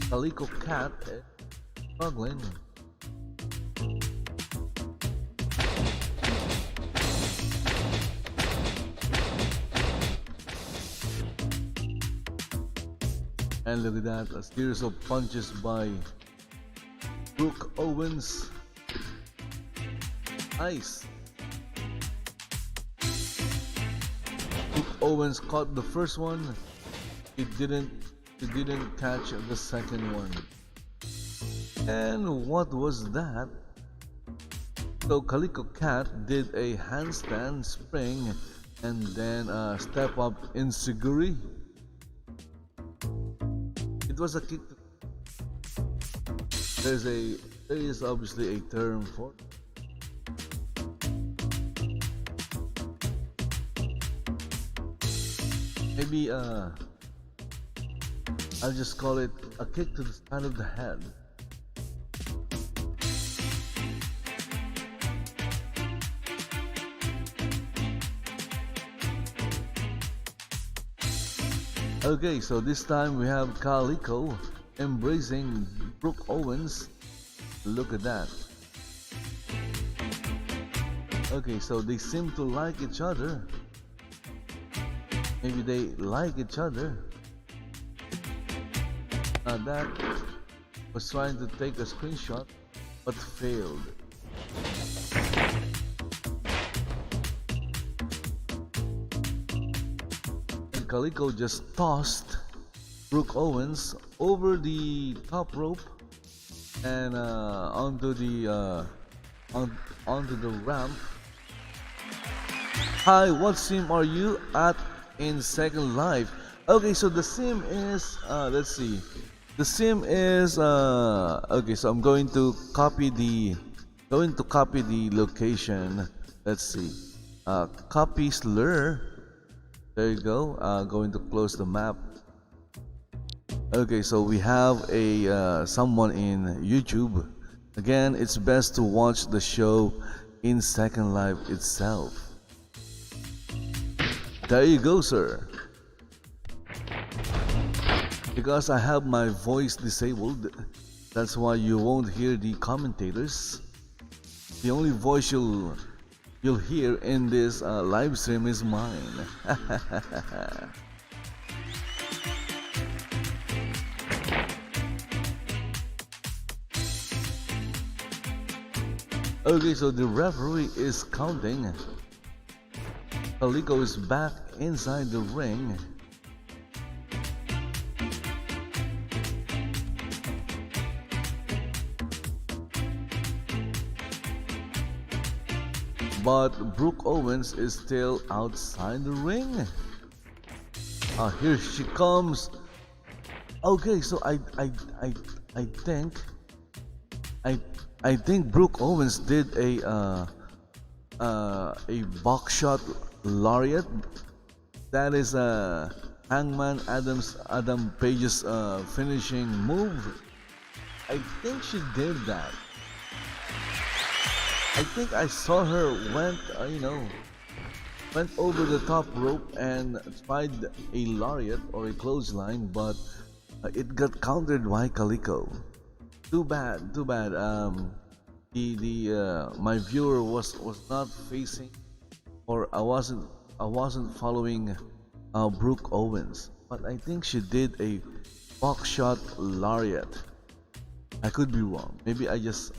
S1: CALICO Cat struggling. And look at that, a series of punches by Brooke Owens. Nice. Brooke Owens caught the first one. He didn't catch the second one. And what was that? So CALICO Cat did a handstand spring and then step up enziguri. It was a kick. There is obviously a term for it. Maybe I'll just call it a kick to the side of the head. Okay, so this time we have CALICO embracing Brooke Owens. Look at that. Okay, so they seem to like each other. Maybe they like each other. That was trying to take a screenshot but failed. And CALICO just tossed Brooke Owens over the top rope and onto the ramp. Hi, what sim are you at in Second Life? Okay, so the sim is let's see. The sim is okay, so I'm going to copy the location. Let's see. Copy slur. There you go. Going to close the map. Okay, so we have a someone in YouTube. Again, it's best to watch the show in Second Life itself. There you go, sir. Because I have my voice disabled, that's why you won't hear the commentators. The only voice you'll hear in this live stream is mine. Okay, so the referee is counting. CALICO is back inside the ring. But Brooke Owens is still outside the ring. Here she comes. Okay, so I think Brooke Owens did a box shot lariat. That is Hangman Adam Page's finishing move. I think she did that. I think I saw her went over the top rope and tried a lariat or a clothesline, but it got countered by CALICO. Too bad. My viewer was not facing, or I wasn't following Brooke Owens, but I think she did a box shot lariat. I could be wrong. Maybe I just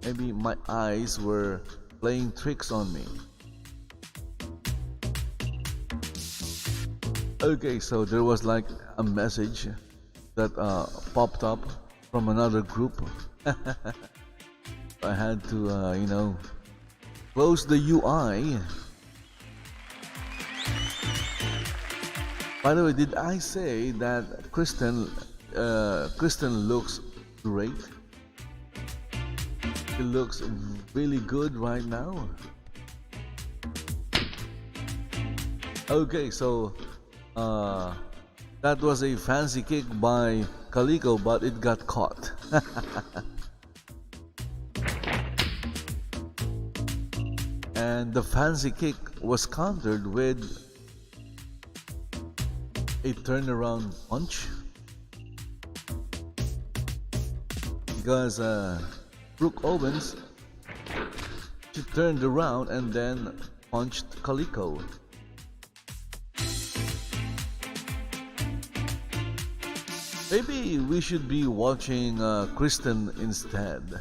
S1: maybe my eyes were playing tricks on me. Okay, so there was like a message that popped up from another group. I had to, close the UI. By the way, did I say that Kristen looks great? She looks really good right now. Okay, so that was a fancy kick by CALICO, but it got caught. And the fancy kick was countered with a turnaround punch, because Brooke Owens, she turned around and then punched CALICO. Maybe we should be watching Kristen instead.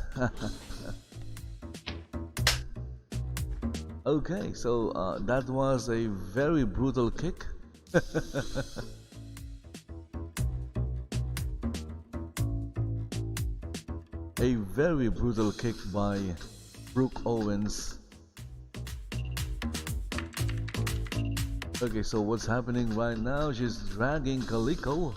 S1: Okay, so that was a very brutal kick. A very brutal kick by Brooke Owens. Okay, so what's happening right now? She's dragging CALICO.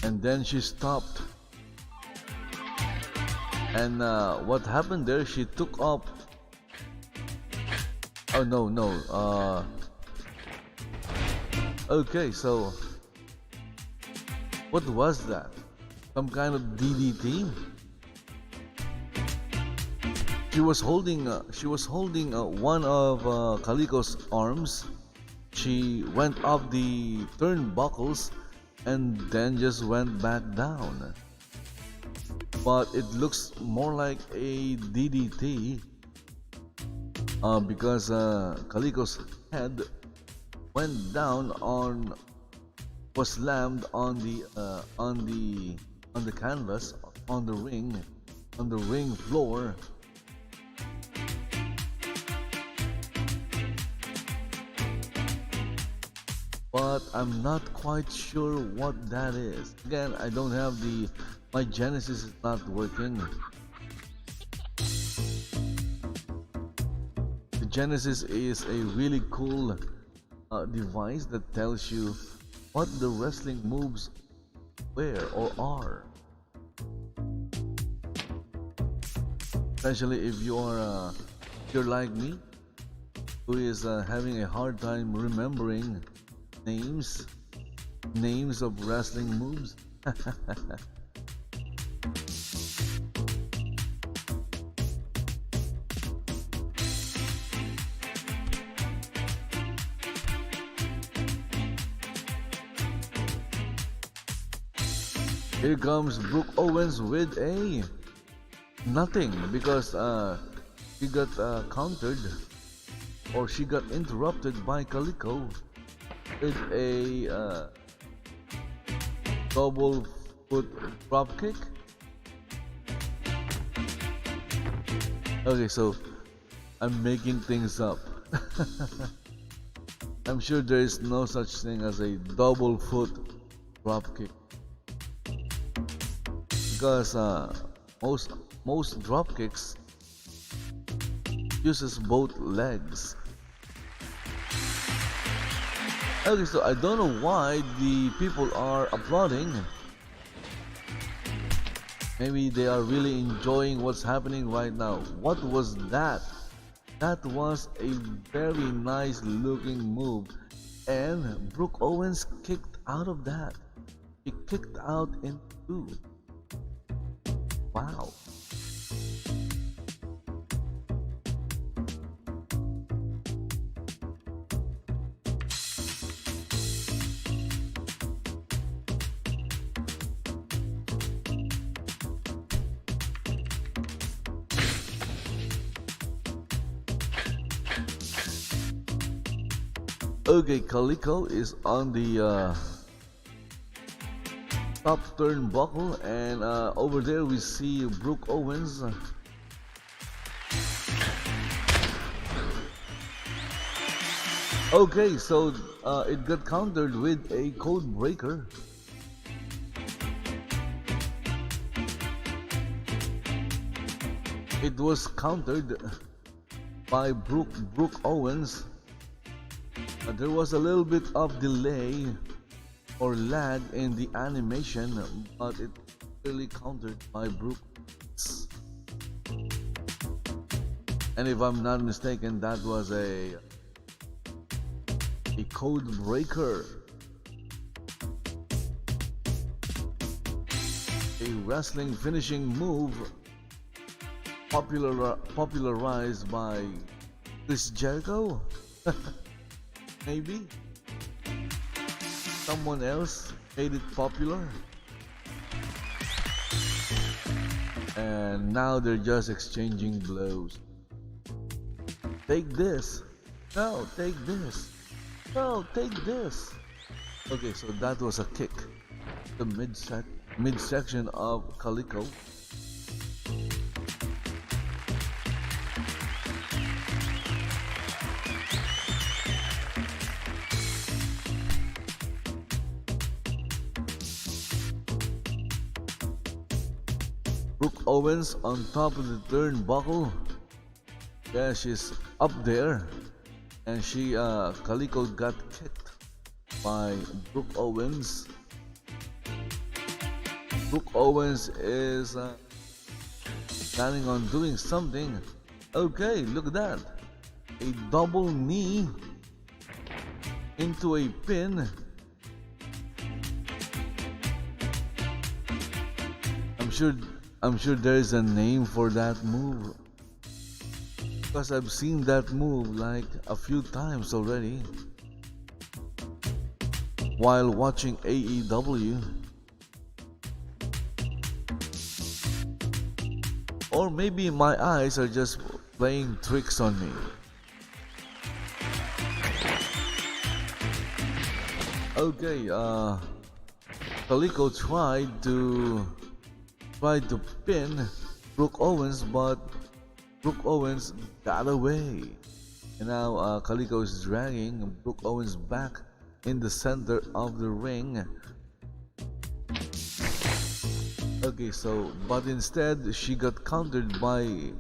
S1: And then she stopped. And what happened there? She took up. Oh no. Okay, so what was that? Some kind of DDT? She was holding one of CALICO's arms. She went up the turnbuckles and then just went back down. But it looks more like a DDT because CALICO's head went down was slammed on the canvas, on the ring floor. But I'm not quite sure what that is. Again, I don't have my Genesis is not working. The Genesis is a really cool device that tells you what the wrestling moves were or are. Especially if you're like me, who is having a hard time remembering names of wrestling moves. Here comes Brooke Owens with a nothing because she got countered, or she got interrupted by Calico with a double foot drop kick. Okay, so I'm making things up. I'm sure there is no such thing as a double foot drop kick, because most drop kicks uses both legs. Okay, so I don't know why the people are applauding. Maybe they are really enjoying what's happening right now. What was that? That was a very nice looking move, and Brooke Owens kicked out of that. She kicked out in two. Wow. Okay, Calico is on the top turnbuckle, and over there we see Brooke Owens. Okay, so it got countered with a code breaker. It was countered by Brooke Owens. There was a little bit of delay or lag in the animation, but it really countered by Brooke. And if I'm not mistaken, that was a code breaker. A wrestling finishing move popularized by Chris Jericho. Maybe someone else made it popular, and now they're just exchanging blows. Take this. No, take this. No, take this. Okay, so that was a kick. The midsection of Calico. Brooke Owens on top of the turnbuckle. Yeah, she's up there, and Calico got kicked by Brooke Owens. Brooke Owens is planning on doing something. Okay, look at that. A double knee into a pin. I'm sure there is a name for that move, because I've seen that move like a few times already while watching AEW. Or maybe my eyes are just playing tricks on me. Okay, Calico tried to pin Brooke Owens, but Brooke Owens got away. And now Calico is dragging Brooke Owens back in the center of the ring. Okay, so but instead she got countered by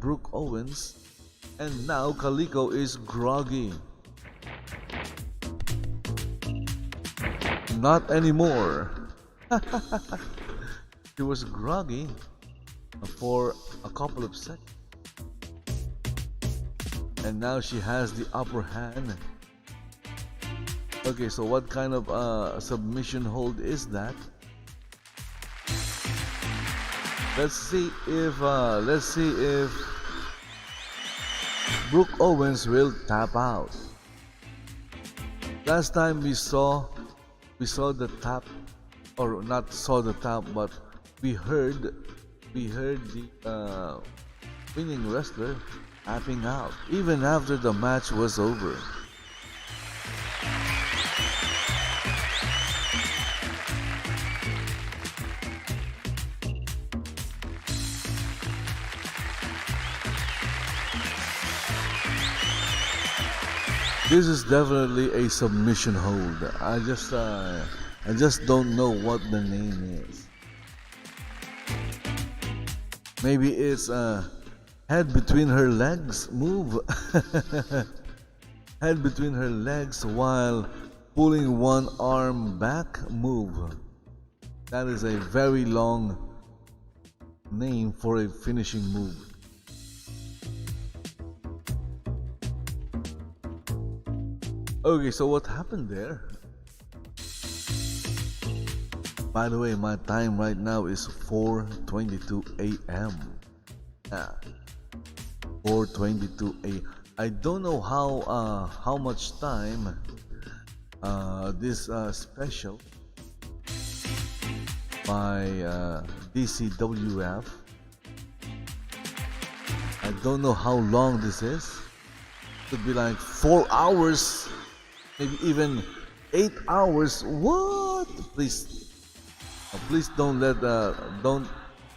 S1: Brooke Owens, and now Calico is groggy. Not anymore. She was groggy for a couple of seconds, and now she has the upper hand. Okay, so what kind of submission hold is that? Let's see if Brooke Owens will tap out. Last time we saw the tap or not saw the tap, but we heard the winning wrestler tapping out even after the match was over. This is definitely a submission hold. I just don't know what the name is. Maybe it's a head between her legs move. Head between her legs while pulling one arm back move. That is a very long name for a finishing move. Okay, so what happened there? By the way, my time right now is 4:22 a.m. Yeah, 4:22 a.m. I don't know how much time this special by DCWF. I don't know how long this is. Could be like 4 hours. Maybe even 8 hours. What? Please don't let don't.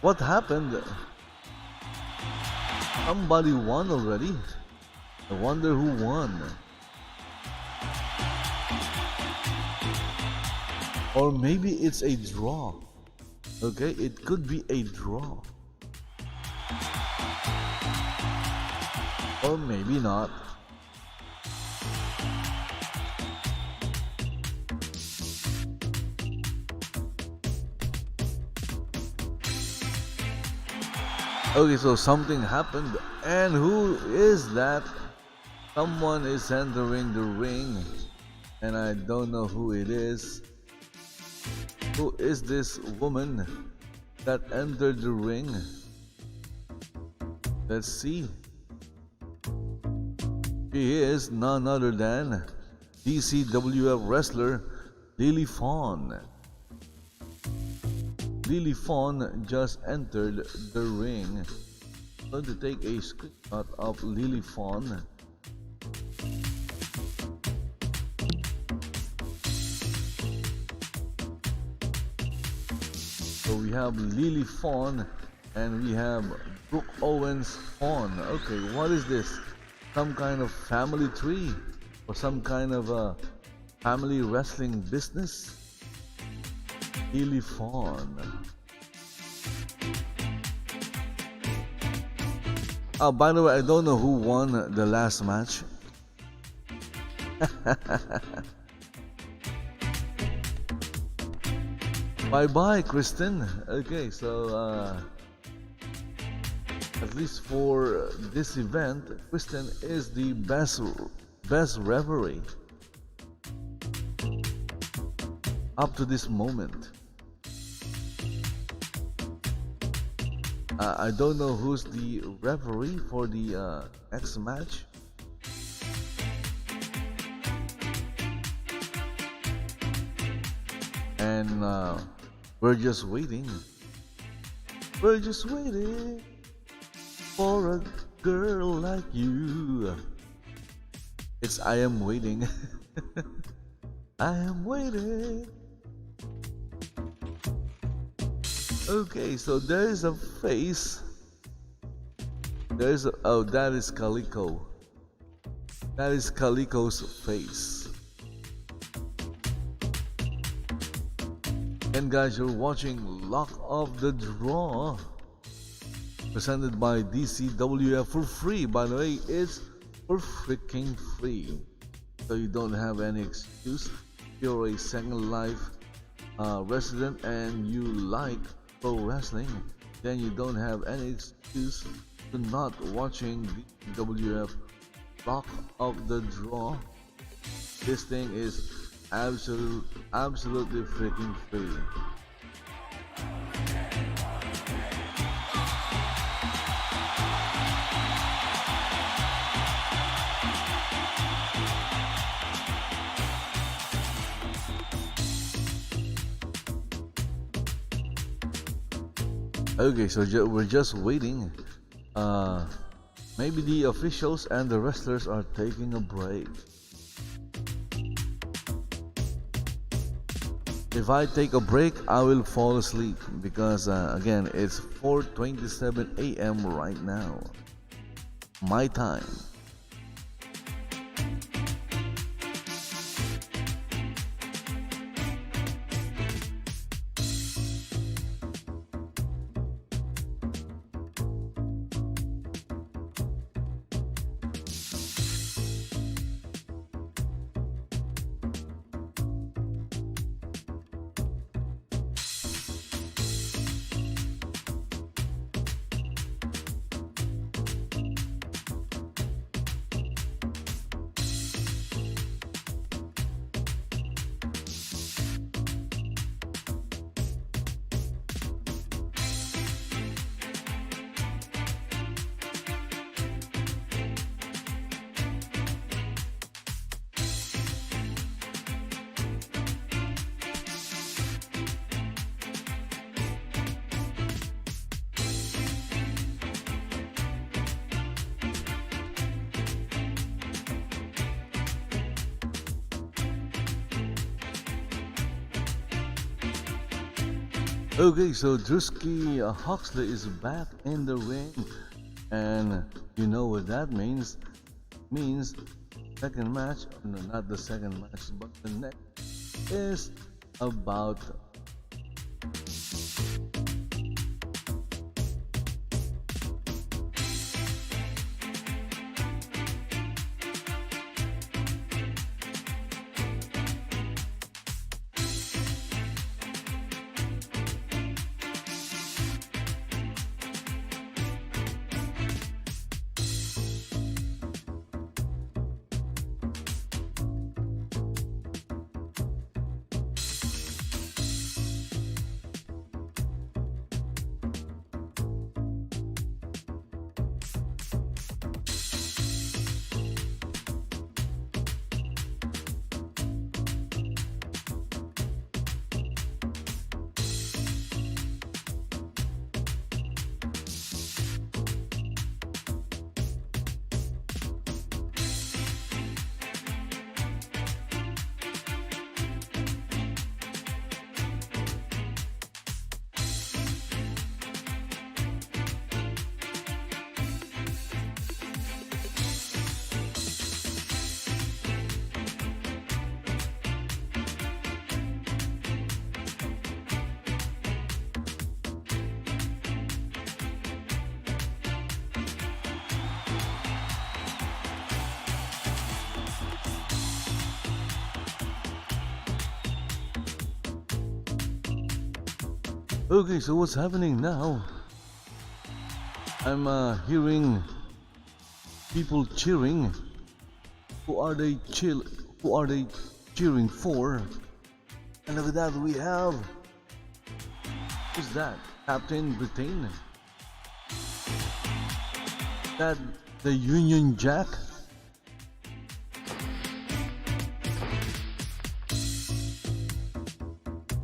S1: What happened? Somebody won already. I wonder who won. Or maybe it's a draw. Okay, it could be a draw. Or maybe not. Okay, so something happened, and who is that? Someone is entering the ring, and I don't know who it is. Who is this woman that entered the ring? Let's see. She is none other than DCWF wrestler Lily Fawn. Lily Fawn just entered the ring. I'm going to take a screenshot of Lily Fawn. So we have Lily Fawn and we have Brooke Owens-FAUN. Okay, what is this? Some kind of family tree or some kind of a family wrestling business? Lily Fawn. Oh, by the way, I don't know who won the last match. Bye-bye, Kristen. Okay, so at least for this event, Kristen is the best referee up to this moment. I don't know who's the referee for the next match. And we're just waiting. We're just waiting for a girl like you. It's I am waiting. I am waiting. Okay, so there is a face. There's a, oh, that is Calico. That is Calico's face. And guys, you're watching Luck of the Draw, presented by DCWF for free. By the way, it's for freaking free, so you don't have any excuse. You're a Second Life resident and you like pro wrestling, then you don't have any excuse to not watching the WF Luck of the Draw. This thing is absolutely freaking free. Okay, so we're just waiting. Maybe the officials and the wrestlers are taking a break. If I take a break, I will fall asleep because again, it's 4:27 a.m. right now, my time. Okay, so DREWSKI HOXLEY is back in the ring, and you know what that means? Means second match, no, not the second match, but the next is about okay, so what's happening now? I'm hearing people cheering. Who are they cheering for? And look at that, we have, who's that? Captain Britain? That the Union Jack?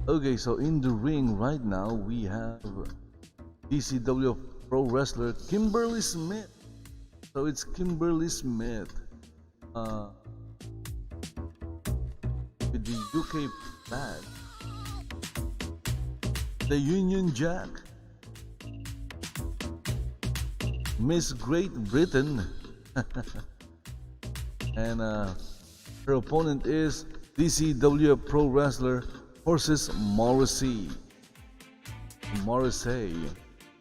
S1: Okay, so in the ring right now we have DCWF Pro Wrestler Kimberly Smith. So it's Kimberly Smith with the UK flag, the Union Jack, Miss Great Britain, and her opponent is DCWF Pro Wrestler versus Morrissey.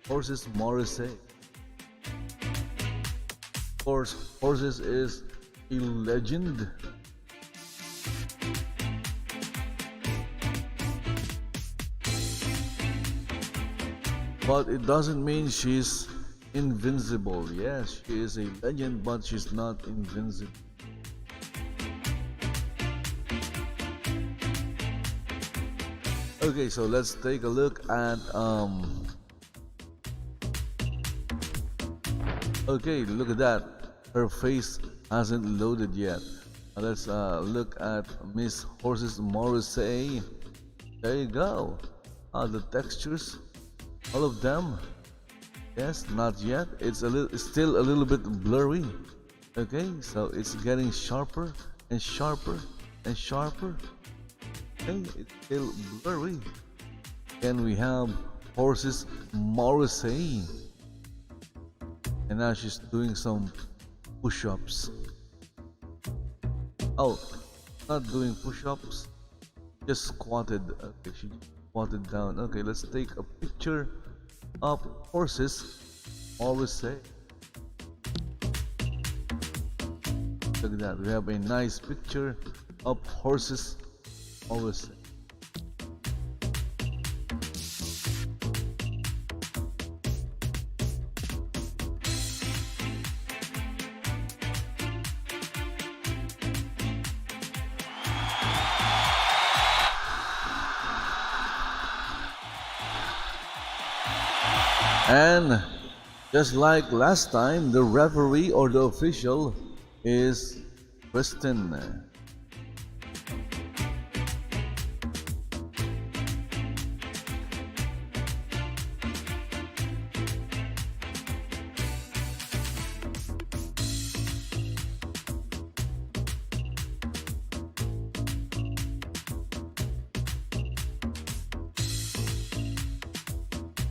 S1: Versus Morrissey. Of course, Horses is a legend. But it doesn't mean she's invincible. Yes, she is a legend, but she's not invincible. Okay, so let's take a look at okay, look at that. Her face hasn't loaded yet. Let's look at Miss Horses Morrissey. There you go. The textures all of them. Yes, not yet. It's still a little bit blurry. Okay, so it's getting sharper and sharper and sharper. Okay, it's still blurry. Then we have horses Morrissey, and now she's doing some push-ups. Oh, not doing push-ups, just squatted. Okay, she squatted down. Okay, let's take a picture of horses Morrissey. Look at that, we have a nice picture of horses Morrissey. And just like last time, the referee or the official is KRISTEN.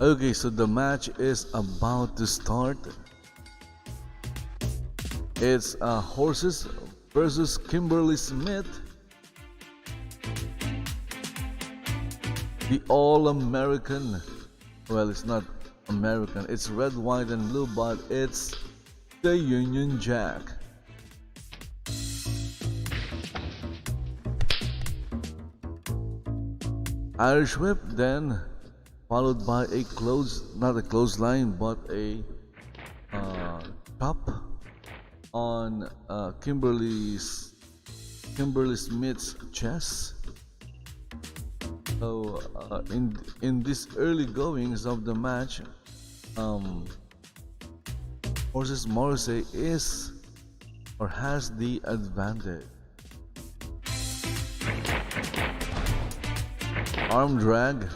S1: Okay, so the match is about to start. It's horses versus Kimberly Smith, the All-American. Well, it's not American, it's red, white, and blue, but it's the Union Jack. Irish whip, then followed by a not a clothesline, but a chop on Kimberly Smith's chest. So in this early goings of the match, horses Morrissey is or has the advantage. Arm drag.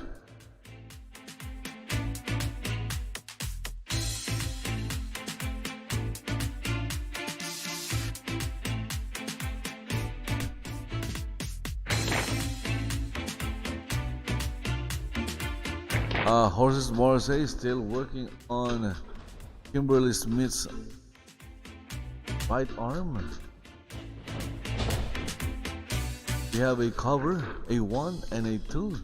S1: Horses Morrissey still working on Kimberly Smith's right arm. We have a cover, a 1 and a 2.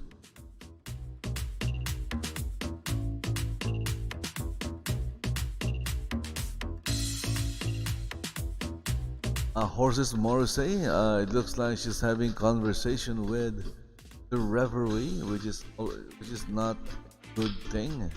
S1: Horses Morrissey, it looks like she's having conversation with the referee, which is not a good thing.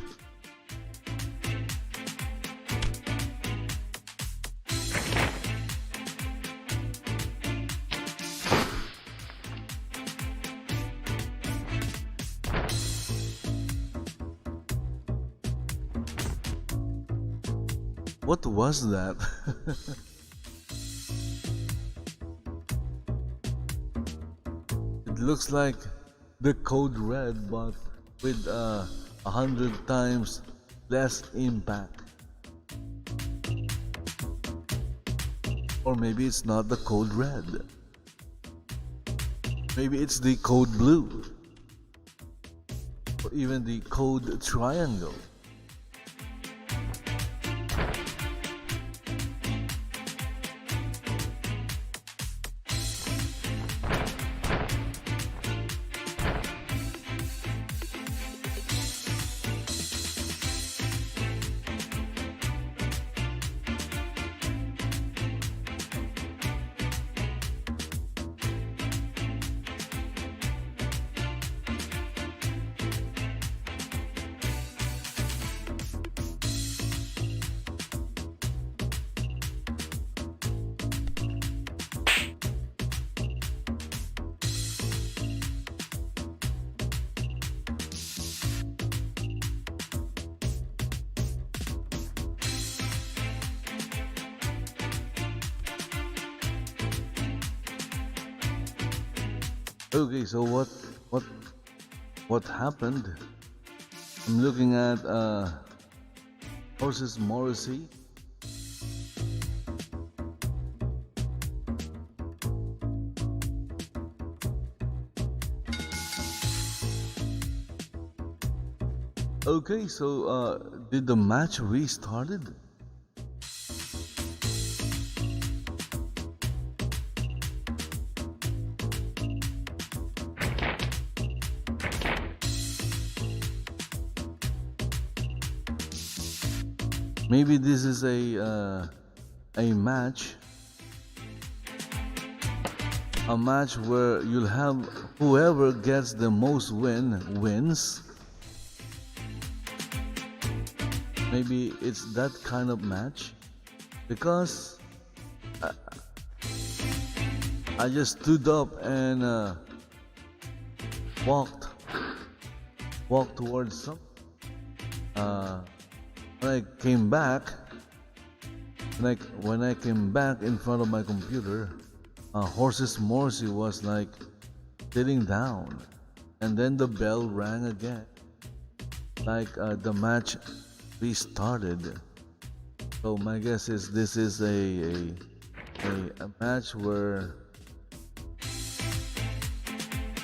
S1: What was that? It looks like the code red, but with 100 times less impact. Or maybe it's not the code red. Maybe it's the code blue. Or even the code triangle. Okay, so what happened? I'm looking at horses Morrissey. Okay, so did the match restarted? Maybe this is a match where you'll have whoever gets the most wins. Maybe it's that kind of match, because I just stood up and walked towards some. When I came back, when I came back in front of my computer, Horses Morrissey was like sitting down, and then the bell rang again, like the match restarted. So my guess is this is a match where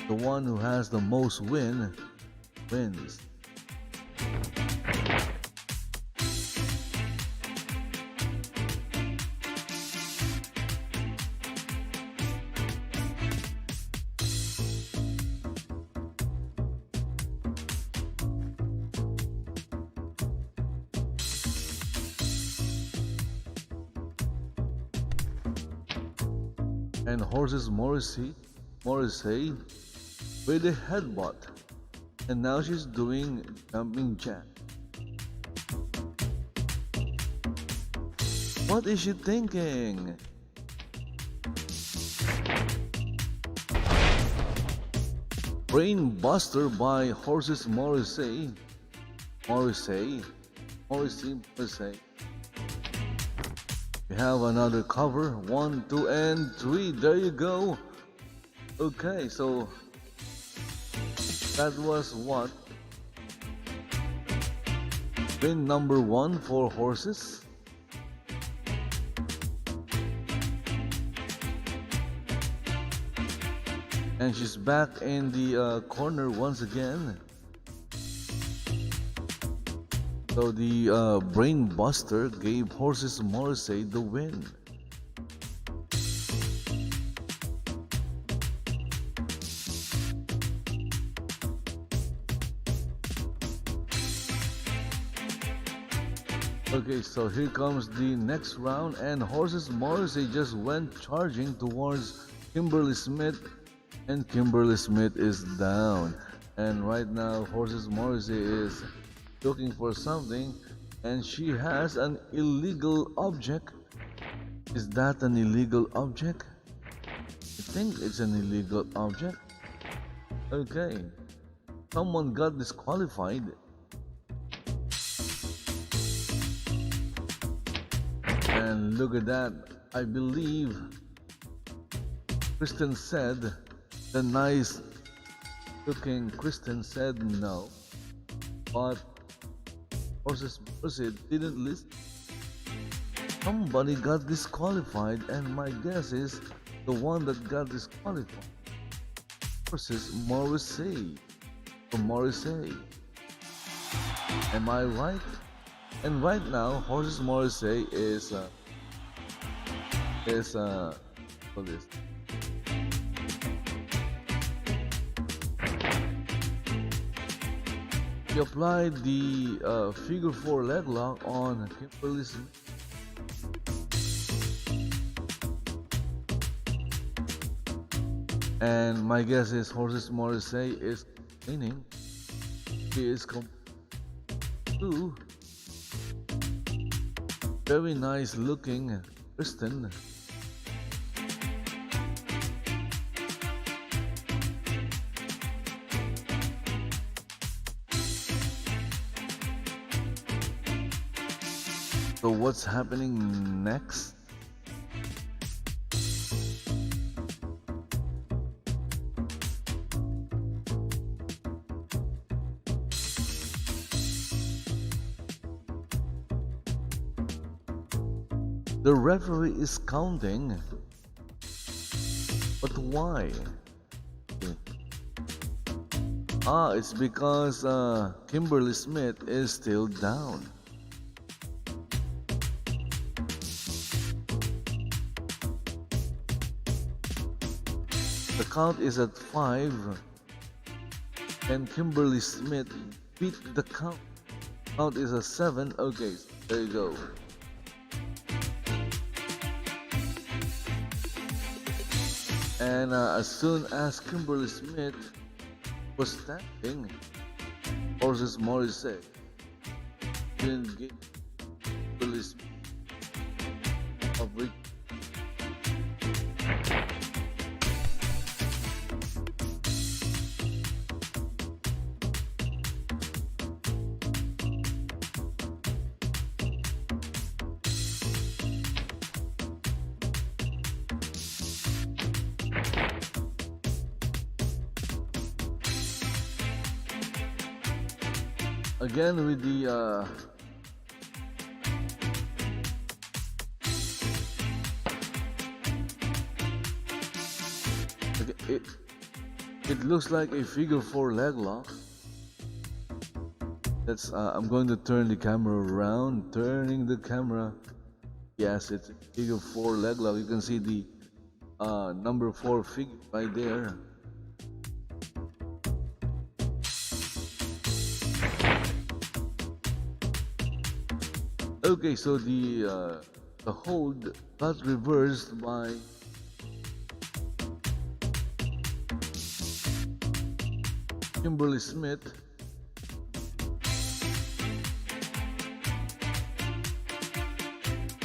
S1: the one who has the most wins. And Horses Morrissey with a headbutt, and now she's doing jumping jack. What is she thinking? Brain buster by Horses Morrissey. We have another cover. 1, 2, and 3. There you go. Okay, so that was what? Win number 1 for Horses. And she's back in the corner once again. So the Brain Buster gave Horses Morrissey the win. Okay, so here comes the next round, and Horses Morrissey just went charging towards Kimberly Smith, and Kimberly Smith is down. And right now Horses Morrissey is looking for something, and she has an illegal object. Is that an illegal object? I think it's an illegal object. Okay, someone got disqualified. And look at that. I believe Kristen said, the nice looking Kristen said no, but Horses Morrissey didn't listen. Somebody got disqualified, and my guess is the one that got disqualified, Horses Morrissey. Am I right? And right now, Horses Morrissey is for this. He applied the figure 4 leg lock on Kimberly Smith. And my guess is Horses Morrissey is complaining. He is to very nice looking Kristen. So what's happening next? the referee is counting. But why? It's because Kimberly Smith is still down. The count is at 5, and Kimberly Smith beat the count. Count is at 7. Okay, there you go. And as soon as Kimberly Smith was standing, versus Morrissey didn't give Kimberly Smith a victory. Again with the it looks like a figure 4 leg lock. That's I'm going to turn the camera around. Turning the camera. Yes, it's a figure 4 leg lock. You can see the number 4 figure right there. Okay, so the hold got reversed by Kimberly Smith.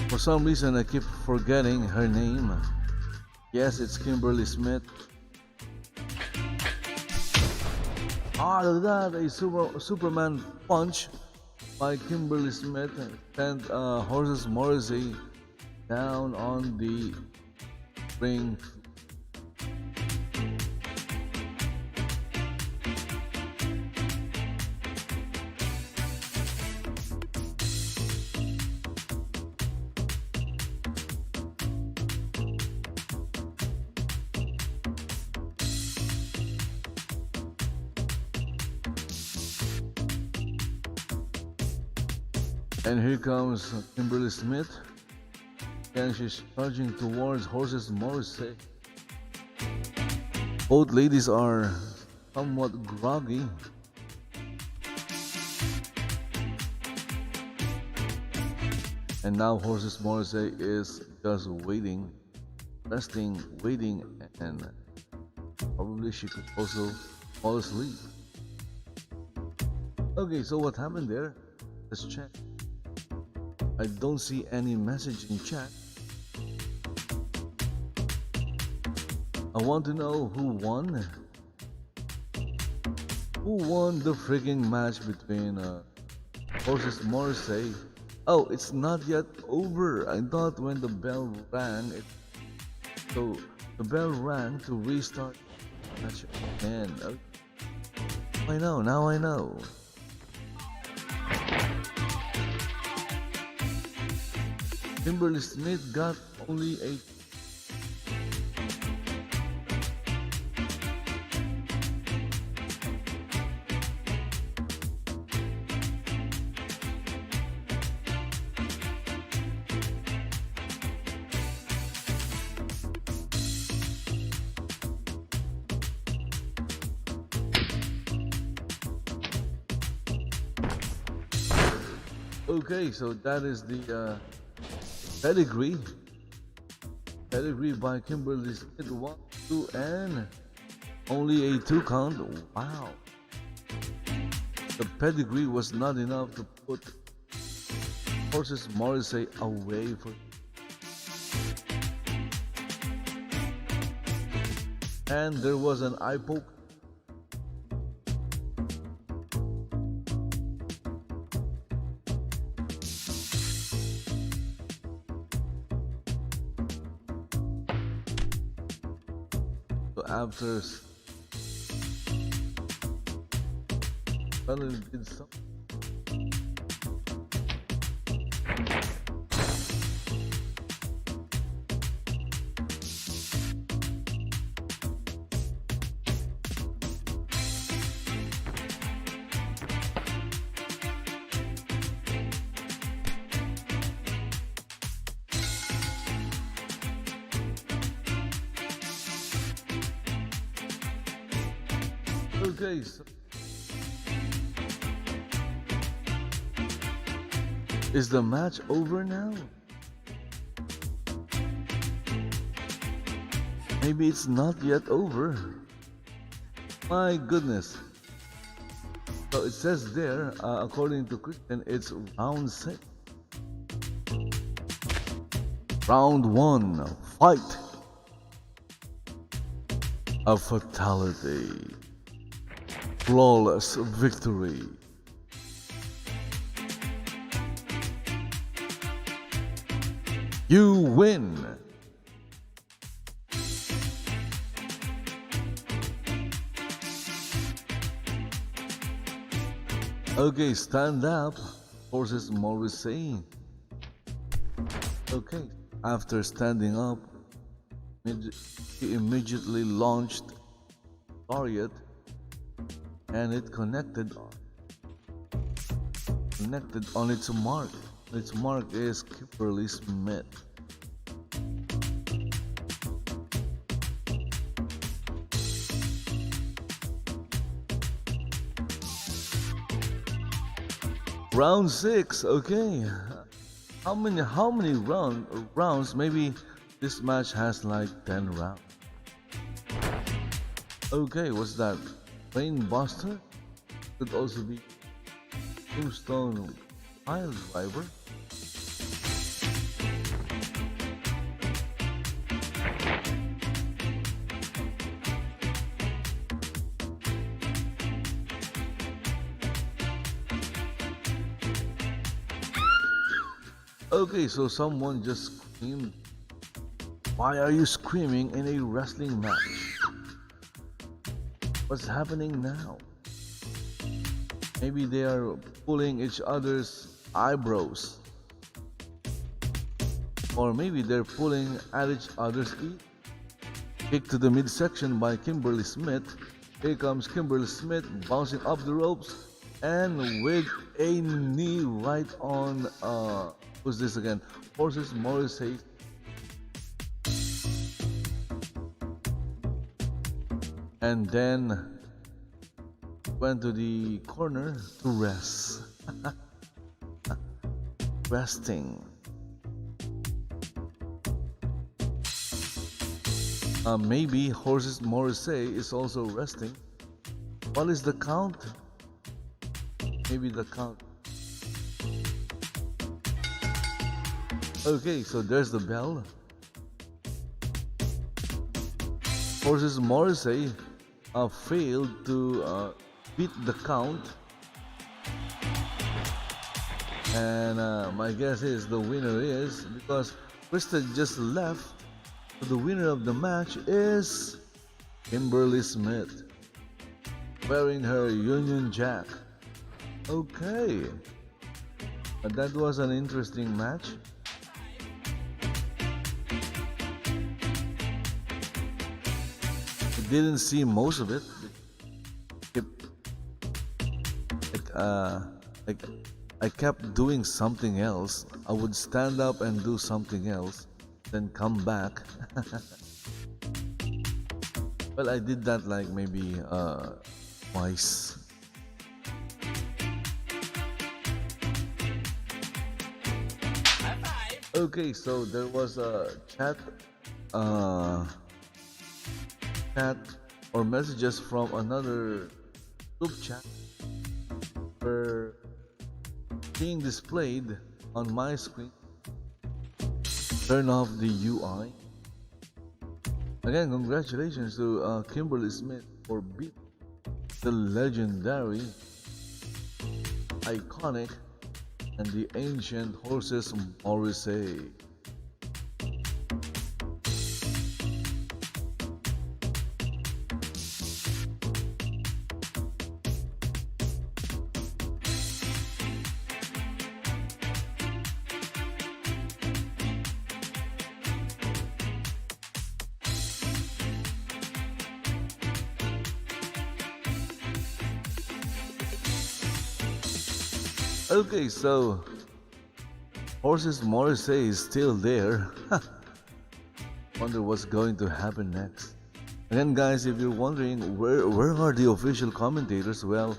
S1: For some reason, I keep forgetting her name. Yes, it's Kimberly Smith. Look at that, a Superman punch by Kimberly Smith sent Horses Morrissey down on the ring. And here comes Kimberly Smith, and she's charging towards Horses Morrissey. Both ladies are somewhat groggy. And now Horses Morrissey is just waiting, resting, waiting, and probably she could also fall asleep. Okay, so what happened there? Let's check. I don't see any message in chat. I want to know who won. Who won the freaking match between Horses Morrissey? Oh, it's not yet over. I thought when the bell rang, so the bell rang to restart the match again. I know, now I know. Kimberly Smith got only a Okay, so that is the pedigree by Kimberly Smith. 1, 2, and only a 2 count. Wow, the pedigree was not enough to put Horses Morrissey away for. And there was an eye poke. After finally did something. Okay, so is the match over now? Maybe it's not yet over. My goodness. So it says there, according to KRISTEN, it's round 6. Round 1, fight. A fatality. Flawless victory. You win. Okay, stand up versus Morrissey. Okay, after standing up, he immediately launched Lariat, and it connected on its mark. Its mark is Kimberly Smith. Round 6, okay. How many rounds? Maybe this match has like 10 rounds. Okay, what's that? Brainbuster? Could also be Tombstone Pile Driver. Okay, so someone just screamed. Why are you screaming in a wrestling match? What's happening now? Maybe they are pulling each other's eyebrows. Or maybe they're pulling at each other's ears. Kick to the midsection by Kimberly Smith. Here comes Kimberly Smith bouncing up the ropes and with a knee right on who's this again? Versus Morrissey. And then went to the corner to rest. Resting. Maybe Horses Morrissey is also resting. What is the count? Maybe the count. Okay, so there's the bell. Horses Morrissey failed to beat the count, and my guess is the winner is, because KRISTEN just left, so the winner of the match is Kimberly Smith wearing her Union Jack. Okay, but that was an interesting match. Didn't see most of it. I kept doing something else. I would stand up and do something else, then come back. Well, I did that like maybe twice. Okay, so there was a chat or messages from another group chat were being displayed on my screen. Turn off the UI. Again, congratulations to Kimberly Smith for beating the legendary, iconic, and the ancient Horses Morrissey. Okay, so Horses Morrissey is still there. Wonder what's going to happen next. Again, guys, if you're wondering where are the official commentators, well,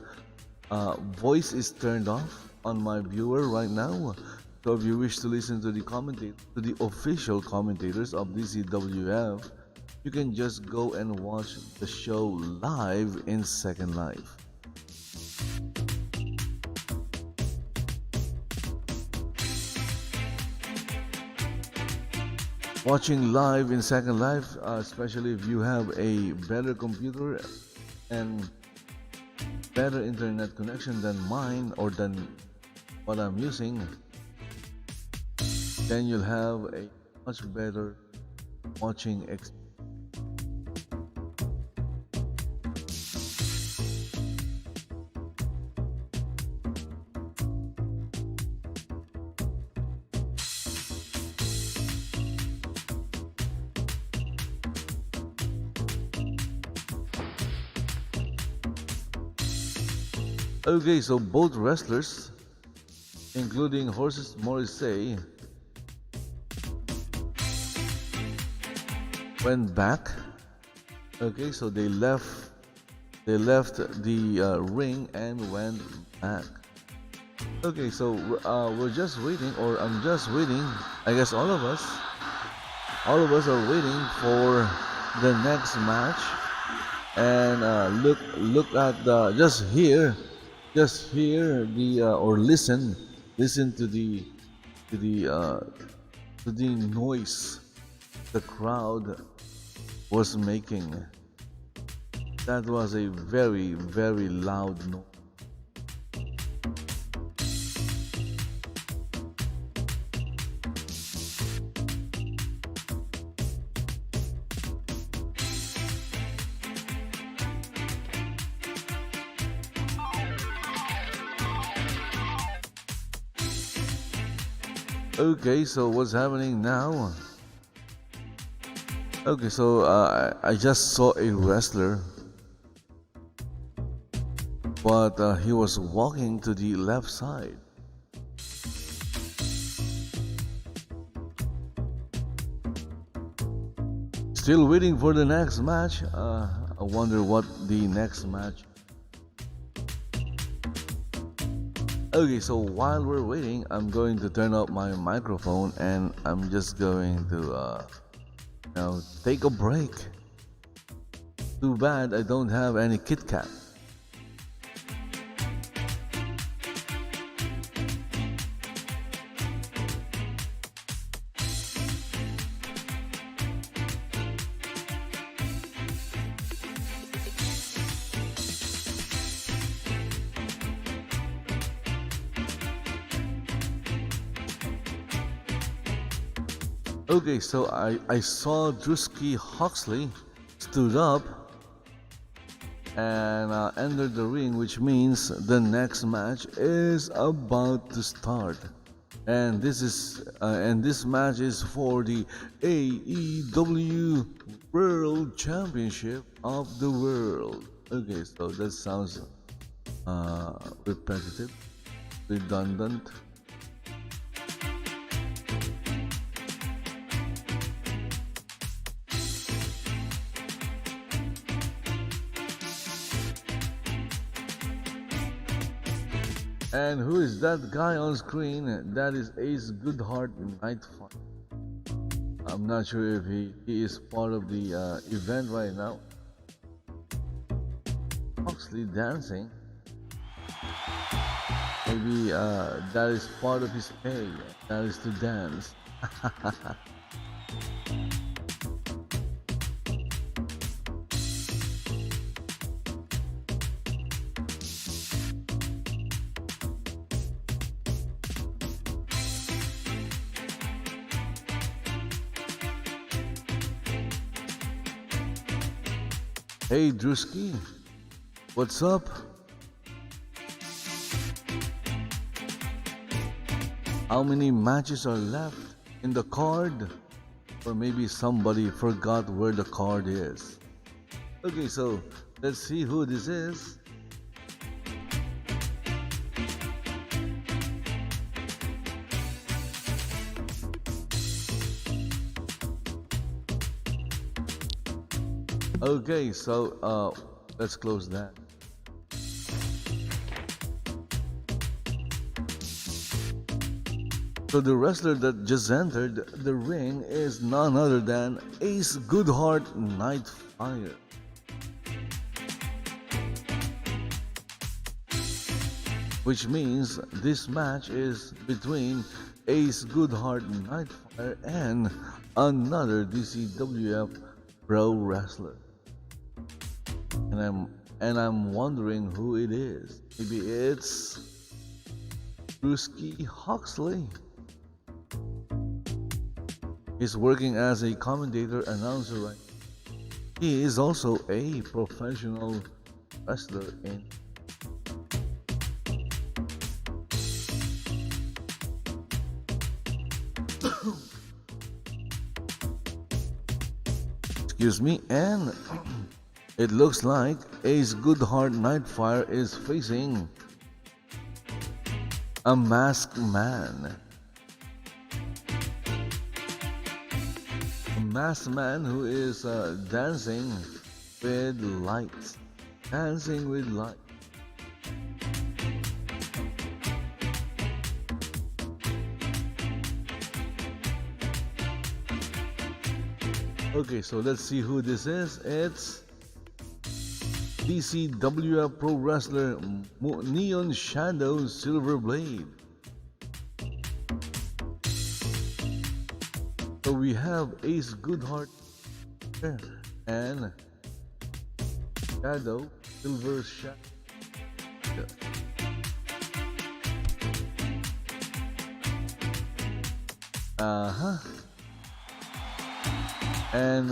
S1: voice is turned off on my viewer right now. So if you wish to listen to the official commentators of DCWF, you can just go and watch the show live in Second Life. Watching live in Second Life, especially if you have a better computer and better internet connection than mine or than what I'm using, then you'll have a much better watching experience. Okay, so both wrestlers, including Horses Morrissey, went back. Okay, so they left the ring and went back. Okay, so we're just waiting, or I'm just waiting. I guess all of us are waiting for the next match. And look at the just hear the or listen to the noise the crowd was making. That was a very, very loud noise. Okay, so what's happening now? Okay, so I just saw a wrestler, but he was walking to the left side. Still waiting for the next match. I wonder what the next match. Okay, so while we're waiting, I'm going to turn up my microphone and I'm just going to take a break. Too bad I don't have any Kit Kat. Okay, so I saw DREWSKI HOXLEY stood up and entered the ring, which means the next match is about to start. And this match is for the AEW World Championship of the World. Okay, so that sounds repetitive, redundant. And who is that guy on screen? That is Ace Goodheart NIGHTFIRE. I'm not sure if he is part of the event right now. Hoxley dancing. Maybe that is part of his pay. That is to dance. Hey DREWSKI, what's up? How many matches are left in the card? Or maybe somebody forgot where the card is. Okay, so let's see who this is. Okay, so let's close that. So the wrestler that just entered the ring is none other than Ace Goodheart NIGHTFIRE. Which means this match is between Ace Goodheart NIGHTFIRE and another DCWF pro wrestler. And I'm wondering who it is. Maybe it's DREWSKI HOXLEY. He's working as a commentator announcer right now. He is also a professional wrestler in excuse me, and it looks like Ace Goodheart NIGHTFIRE is facing a masked man. A masked man who is dancing with lights. Dancing with light. Okay, so let's see who this is. It's DCWF pro wrestler NEONSHADOW SILVERBLADE. So we have Ace Goodheart and Shadow Silver Shadow. And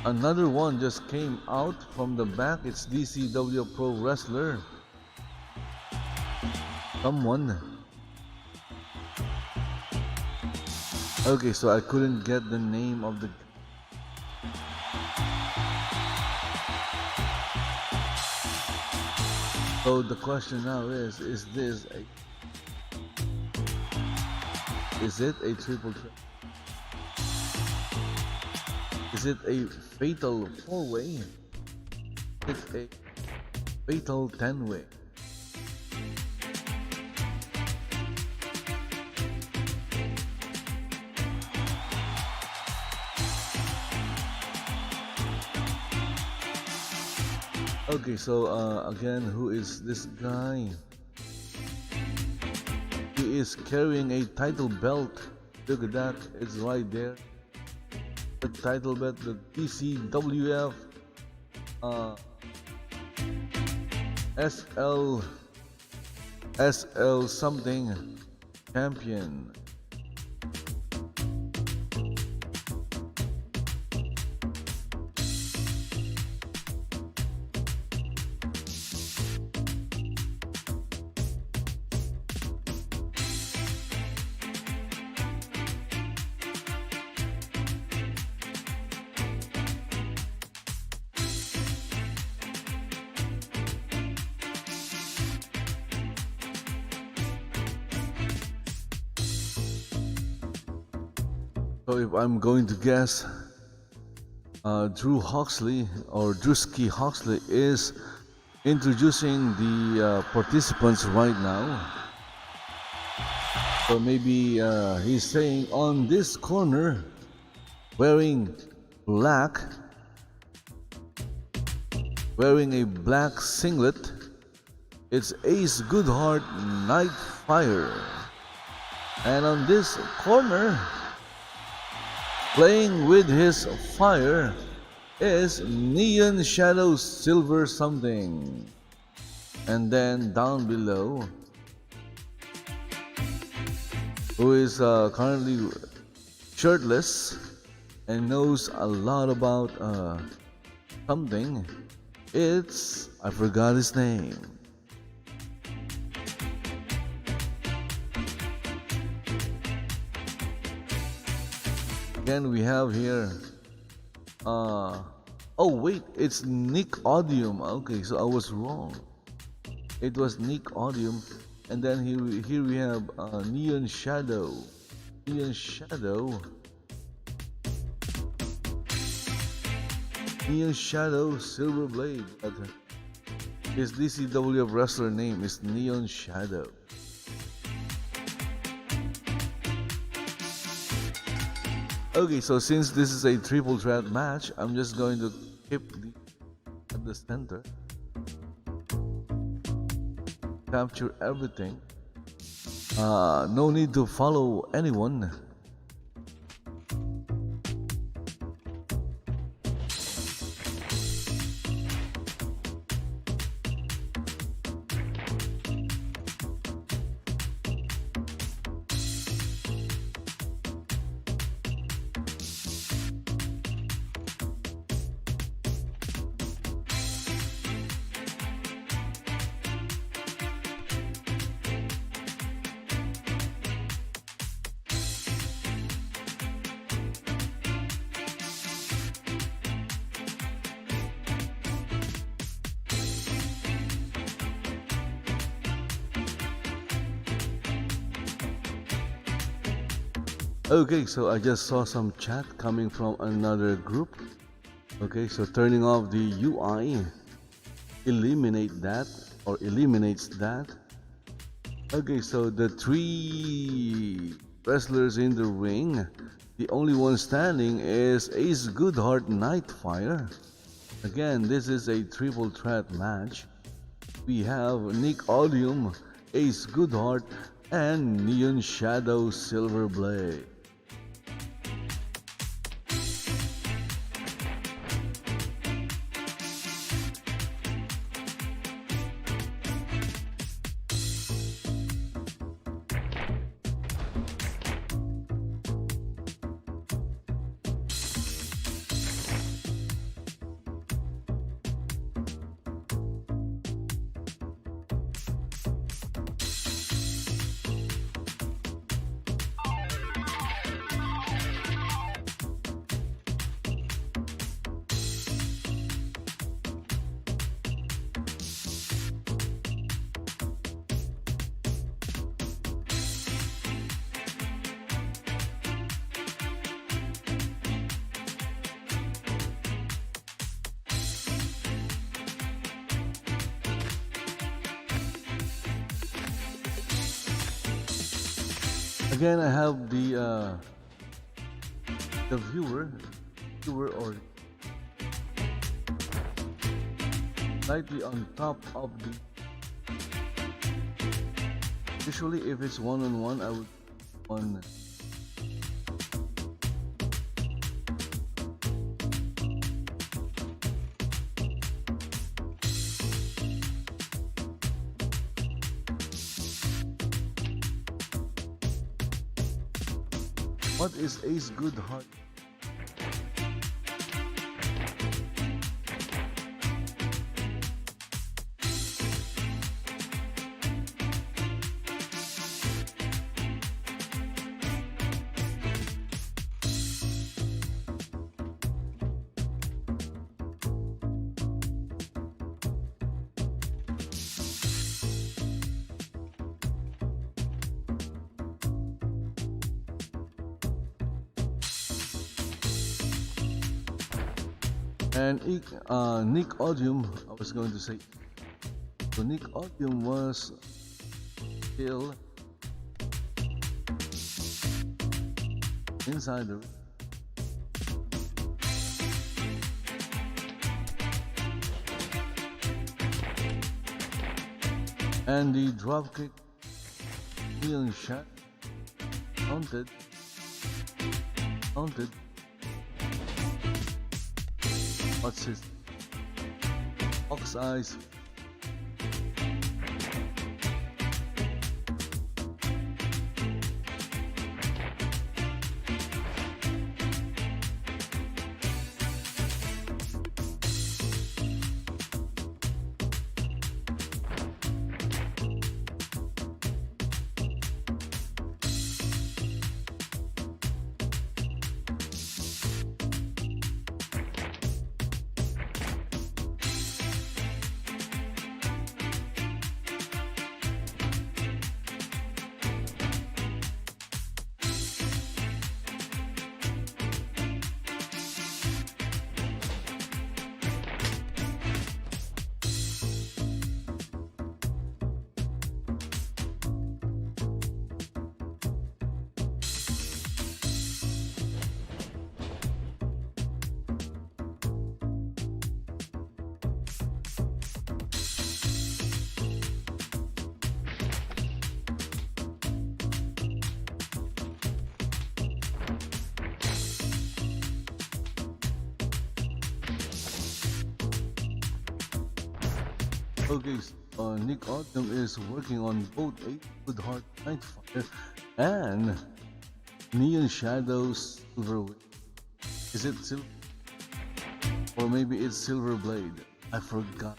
S1: another one just came out from the back. It's DCW pro wrestler. Someone. Okay, so I couldn't get the name of the. So the question now is this a? Is it a triple threat? Is it a fatal 4-way? It's a fatal 10-way. Okay, so again, who is this guy? He is carrying a title belt. Look at that, it's right there. The title belt, the DCWF SL something champion. So if I'm going to guess, Drew HOXLEY or DREWSKI HOXLEY is introducing the participants right now. So maybe he's saying on this corner, wearing black, wearing a black singlet, it's Ace Goodheart NIGHTFIRE. And on this corner, playing with his fire, is NEONSHADOW Silver something. And then down below, who is currently shirtless and knows a lot about something, it's, I forgot his name. Again, we have here, oh wait, it's Nick ODIUM. Okay, so I was wrong. It was Nick ODIUM, and then here we have NEONSHADOW. NEONSHADOW. NEONSHADOW SILVERBLADE, but his DCWF wrestler name is NEONSHADOW. Okay, so since this is a triple threat match, I'm just going to keep at the center, capture everything. No need to follow anyone. Okay, so I just saw some chat coming from another group. Okay, so turning off the UI eliminates that. Okay, so the 3 wrestlers in the ring, the only one standing is Ace Goodheart NIGHTFIRE. Again, this is a triple threat match. We have Nick ODIUM, Ace Goodheart, and NEONSHADOW SILVERBLADE. Again, I have the viewer or slightly on top of the. Usually, if it's one-on-one, I would on. What is Ace Goodheart? And Nick ODIUM, I was going to say, so Nick ODIUM was still inside the. And the dropkick, Neon shot, counted. What's his? Fox eyes. Okay, so, Nick Autumn is working on both a GOODHEART NIGHTFIRE and NEONSHADOW Silver. Is it silver? Or maybe it's SILVERBLADE. I forgot.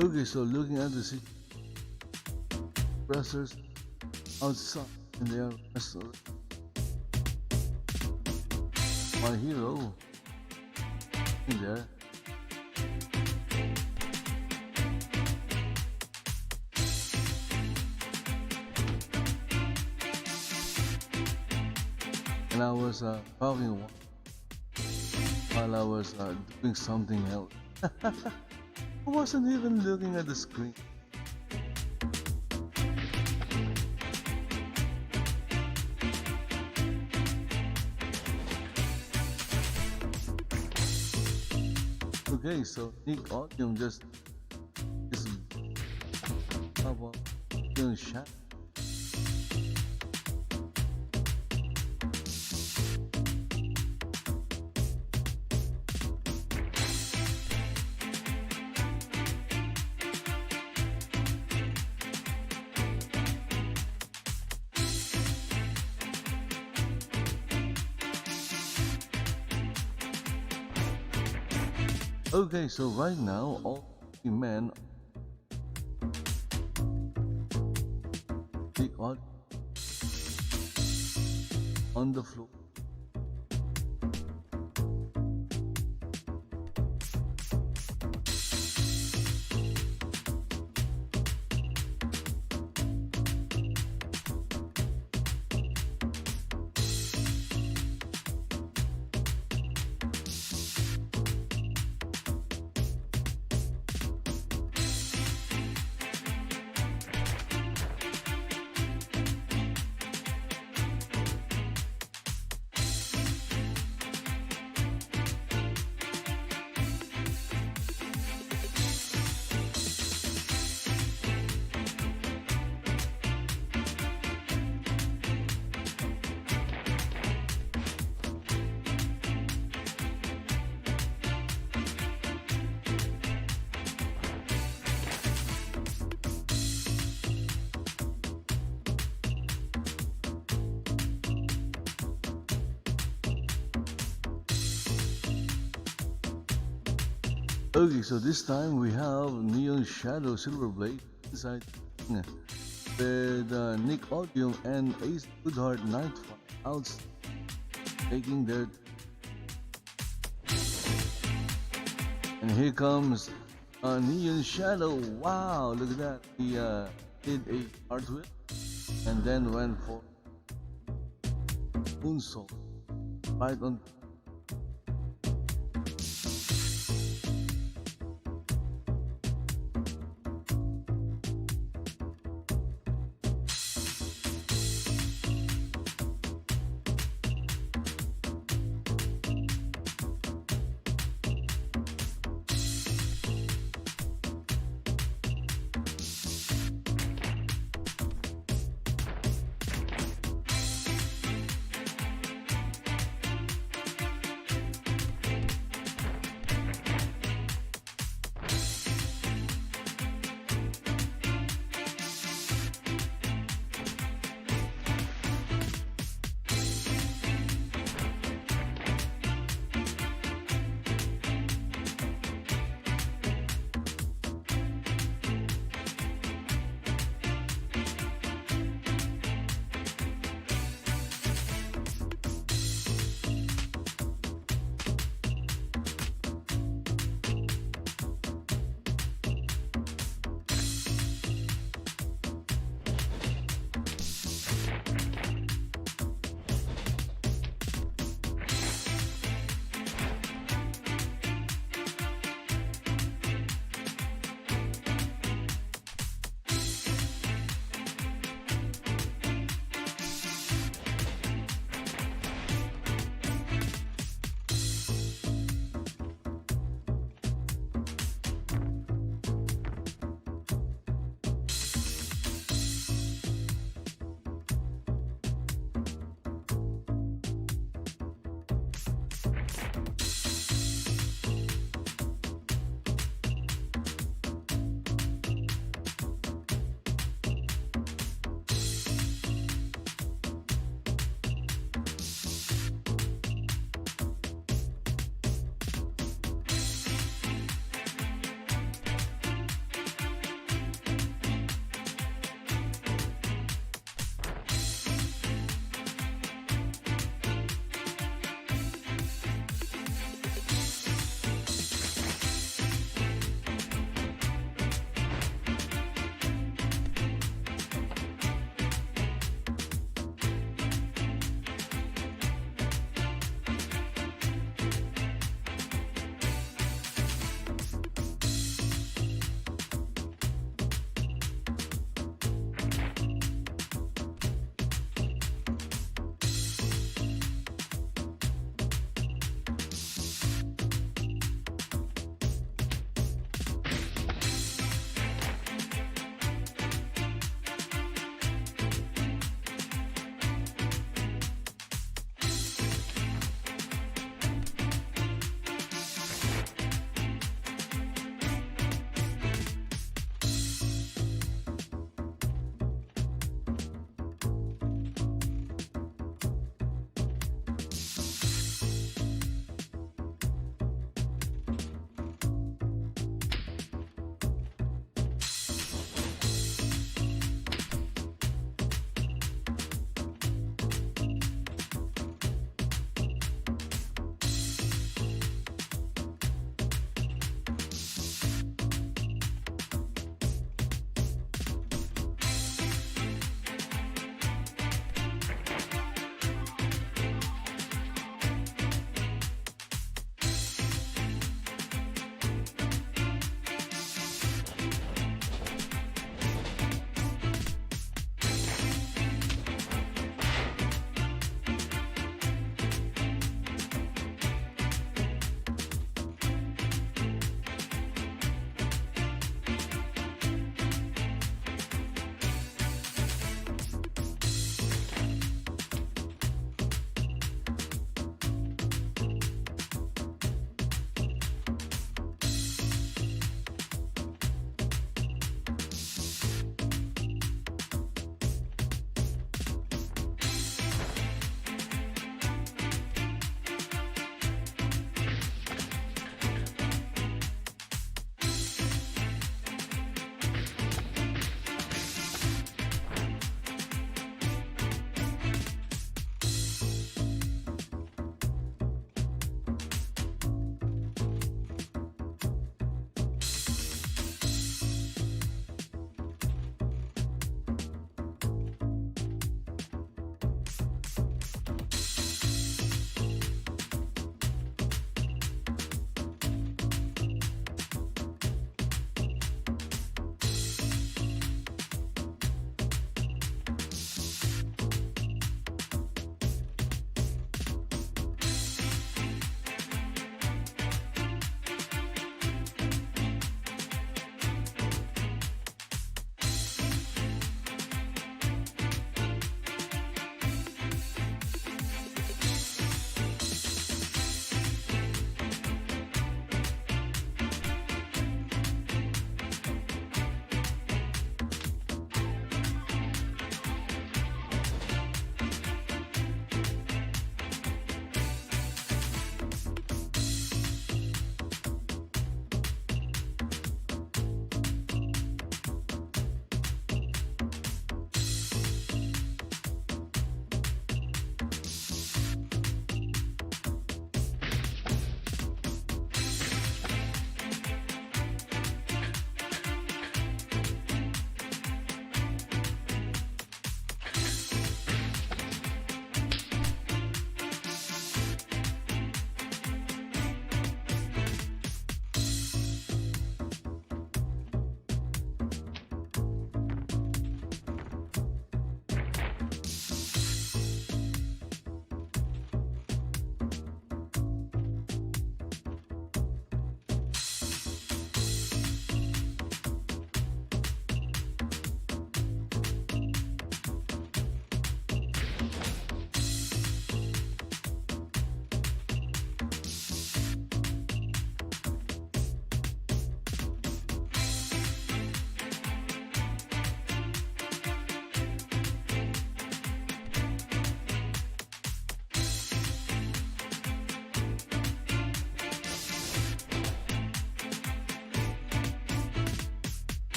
S1: Okay, so looking at the pressers outside and they are wrestling. My hero in there. And I was talking while I was doing something else. I wasn't even looking at the screen. Okay, so Nick Autumn just is about doing shot. Okay, so right now all the men they are on the floor. Okay, so this time we have NEONSHADOW Silverblade inside with Nick Autumn and Ace GOODHEART NIGHTFIRE out taking their. And here comes NEONSHADOW. Wow, look at that. He did a cartwheel and then went for moonsault right on.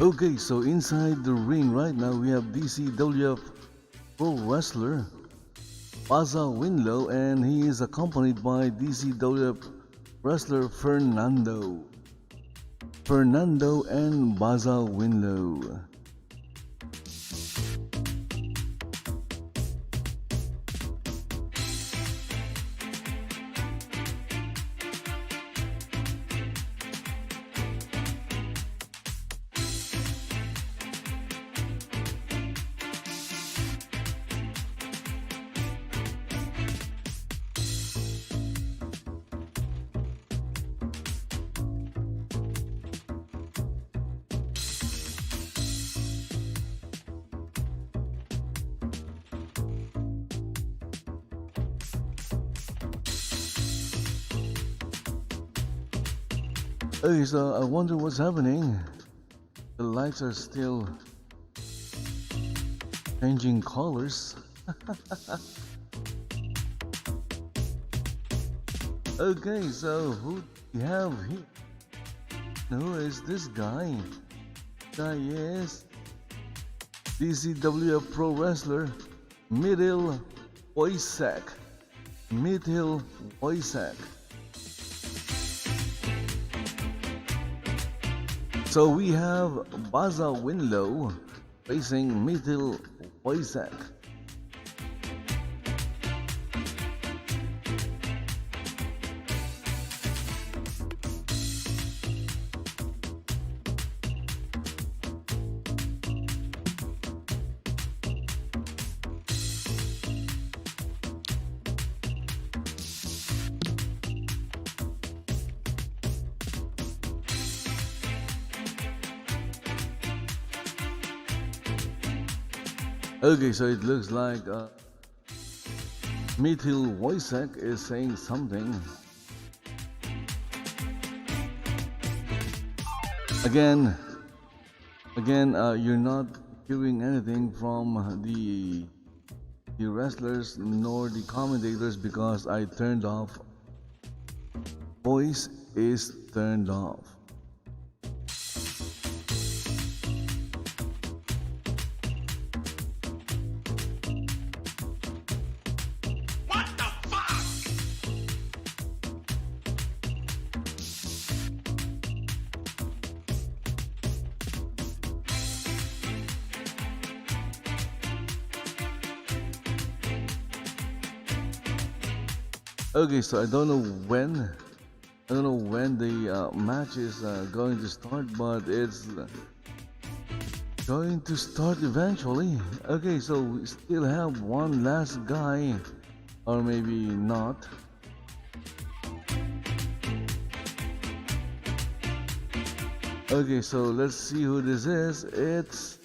S1: Okay, so inside the ring right now we have DCWF Pro Wrestler BAZZA WINDLOW, and he is accompanied by DCWF Wrestler Fernando and BAZZA WINDLOW. Okay, so I wonder what's happening. The lights are still changing colors. Okay, so who do we have here? Who is this guy? Guy is DCWF Pro Wrestler MYTHIL WOYSECK. MYTHIL WOYSECK. So we have BAZZA WINDLOW facing MYTHIL WOYSECK. Okay, so it looks like MYTHIL WOYSECK is saying something. Again, you're not hearing anything from the wrestlers nor the commentators because I turned off. Voice is turned off. Okay, so I don't know when the match is going to start, but it's going to start eventually. Okay, so we still have one last guy, or maybe not. Okay, so let's see who this is. It's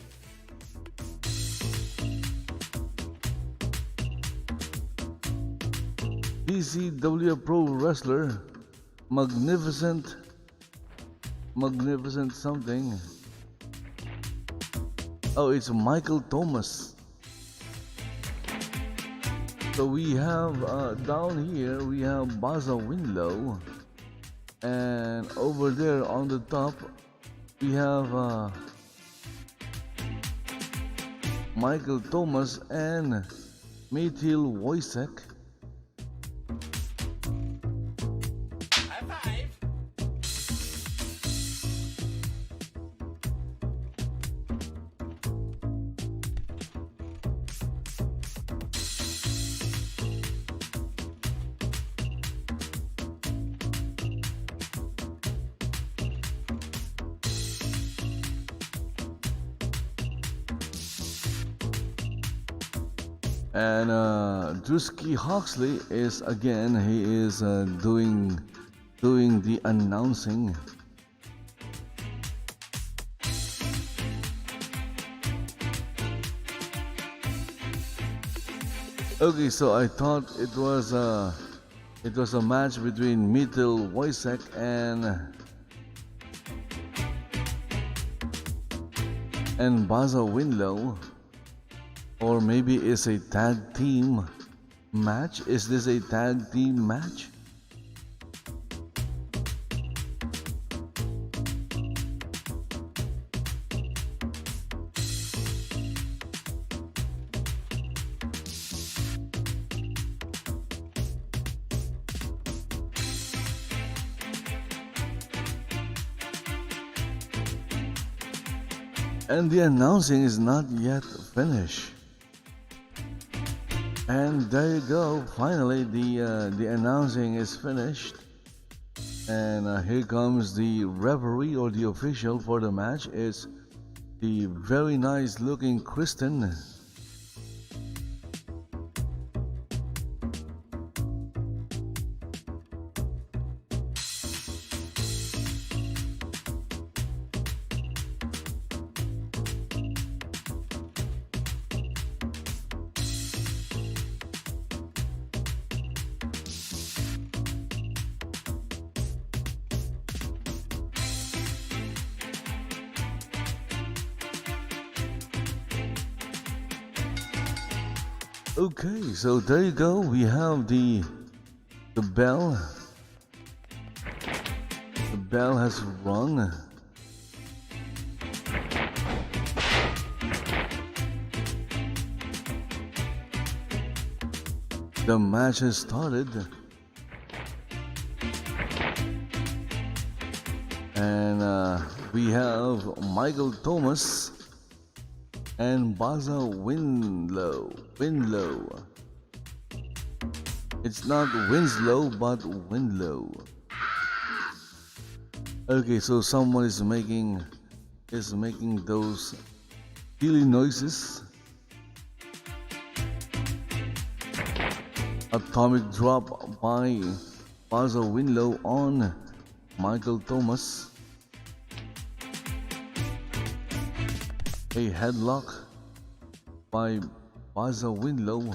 S1: DCWF Pro Wrestler Magnificent something. Oh, it's Michael Thomas. So we have down here we have BAZZA WINDLOW, and over there on the top we have Michael Thomas and MYTHIL WOYSECK. And DREWSKI HOXLEY is again, he is doing the announcing. Okay, so I thought it was a match between MYTHIL, WOYSECK, and BAZZA WINDLOW, or maybe it's a tag team match. Is this a tag team match? And the announcing is not yet finished. And there you go. Finally, the announcing is finished. And here comes the referee or the official for the match. It's the very nice looking KRISTEN. Okay, so there you go. We have the bell. The bell has rung. The match has started. And we have TOMAS and BAZZA WINDLOW. It's not WINSLOW, but WINDLOW. Okay, so someone is making those silly noises. Atomic drop by BAZZA WINDLOW on TOMAS. A headlock by BAZZA WINDLOW.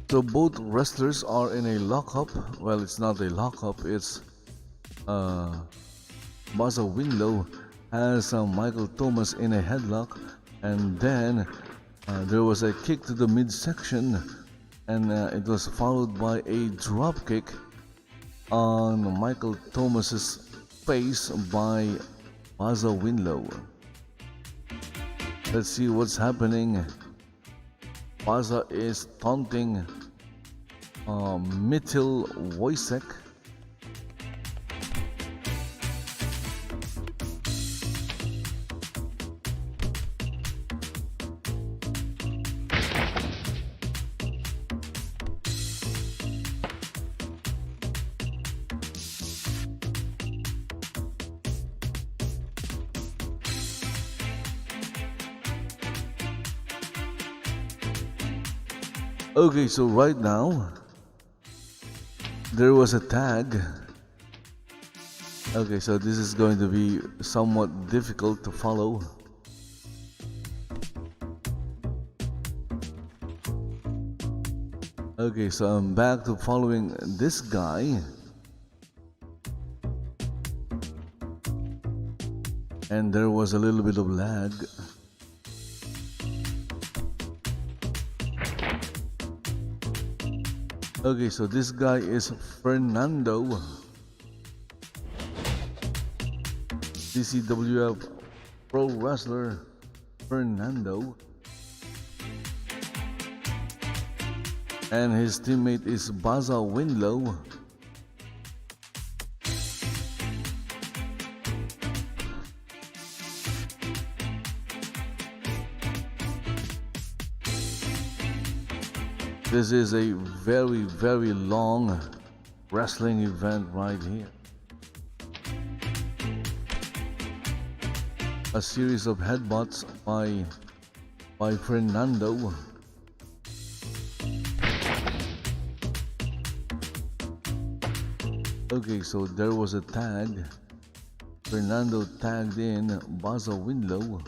S1: So both wrestlers are in a lockup. Well, it's not a lockup, it's BAZZA WINDLOW has TOMAS in a headlock, and then there was a kick to the midsection, and it was followed by a drop kick on TOMAS's face by BAZZA WINDLOW. Let's see what's happening. BAZZA is taunting MYTHIL WOYSECK. Okay, so right now there was a tag. Okay, so this is going to be somewhat difficult to follow. Okay, so I'm back to following this guy. And there was a little bit of lag. Okay, so this guy is Fernando. DCWF Pro Wrestler Fernando. And his teammate is BAZZA WINDLOW. This is a very, very long wrestling event right here. A series of headbutts by Fernando. Okay, so there was a tag. Fernando tagged in BAZZA WINDLOW.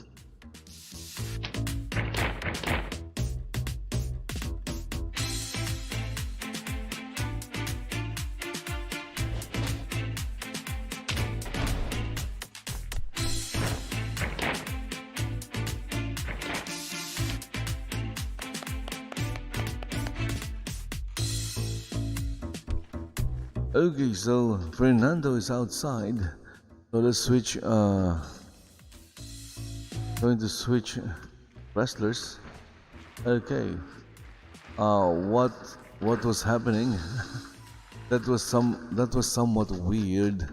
S1: Okay, so Fernando is outside. So let's switch. Going to switch wrestlers. Okay. What was happening? that was somewhat weird.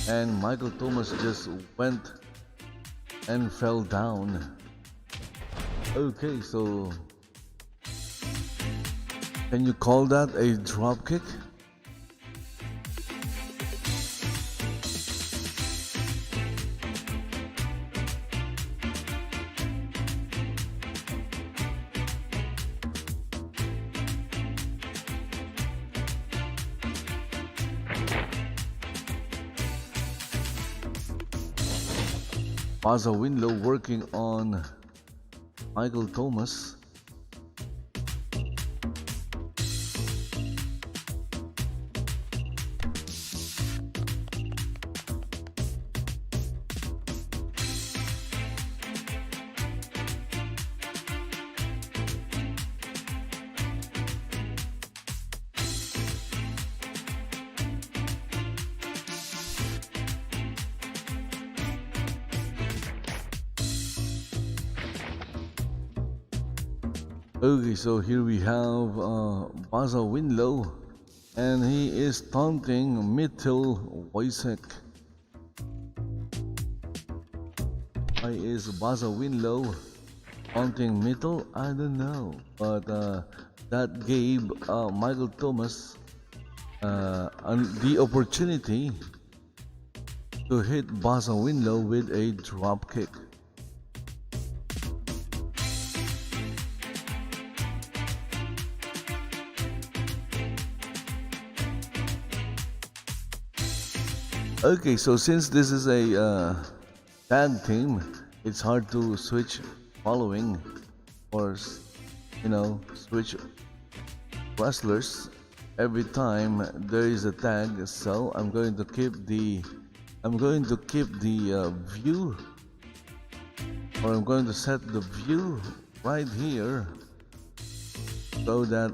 S1: And Michael Thomas just went and fell down. Okay, so can you call that a drop kick? BAZZA WINDLOW working on Michael Thomas. Okay, so here we have BAZZA WINDLOW, and he is taunting MYTHIL WOYSECK. Why is BAZZA WINDLOW taunting MYTHIL? I don't know, but that gave Michael Thomas the opportunity to hit BAZZA WINDLOW with a drop kick. Okay, so since this is a tag team, it's hard to switch following or switch wrestlers every time there is a tag. So I'm going to keep the view, or I'm going to set the view right here so that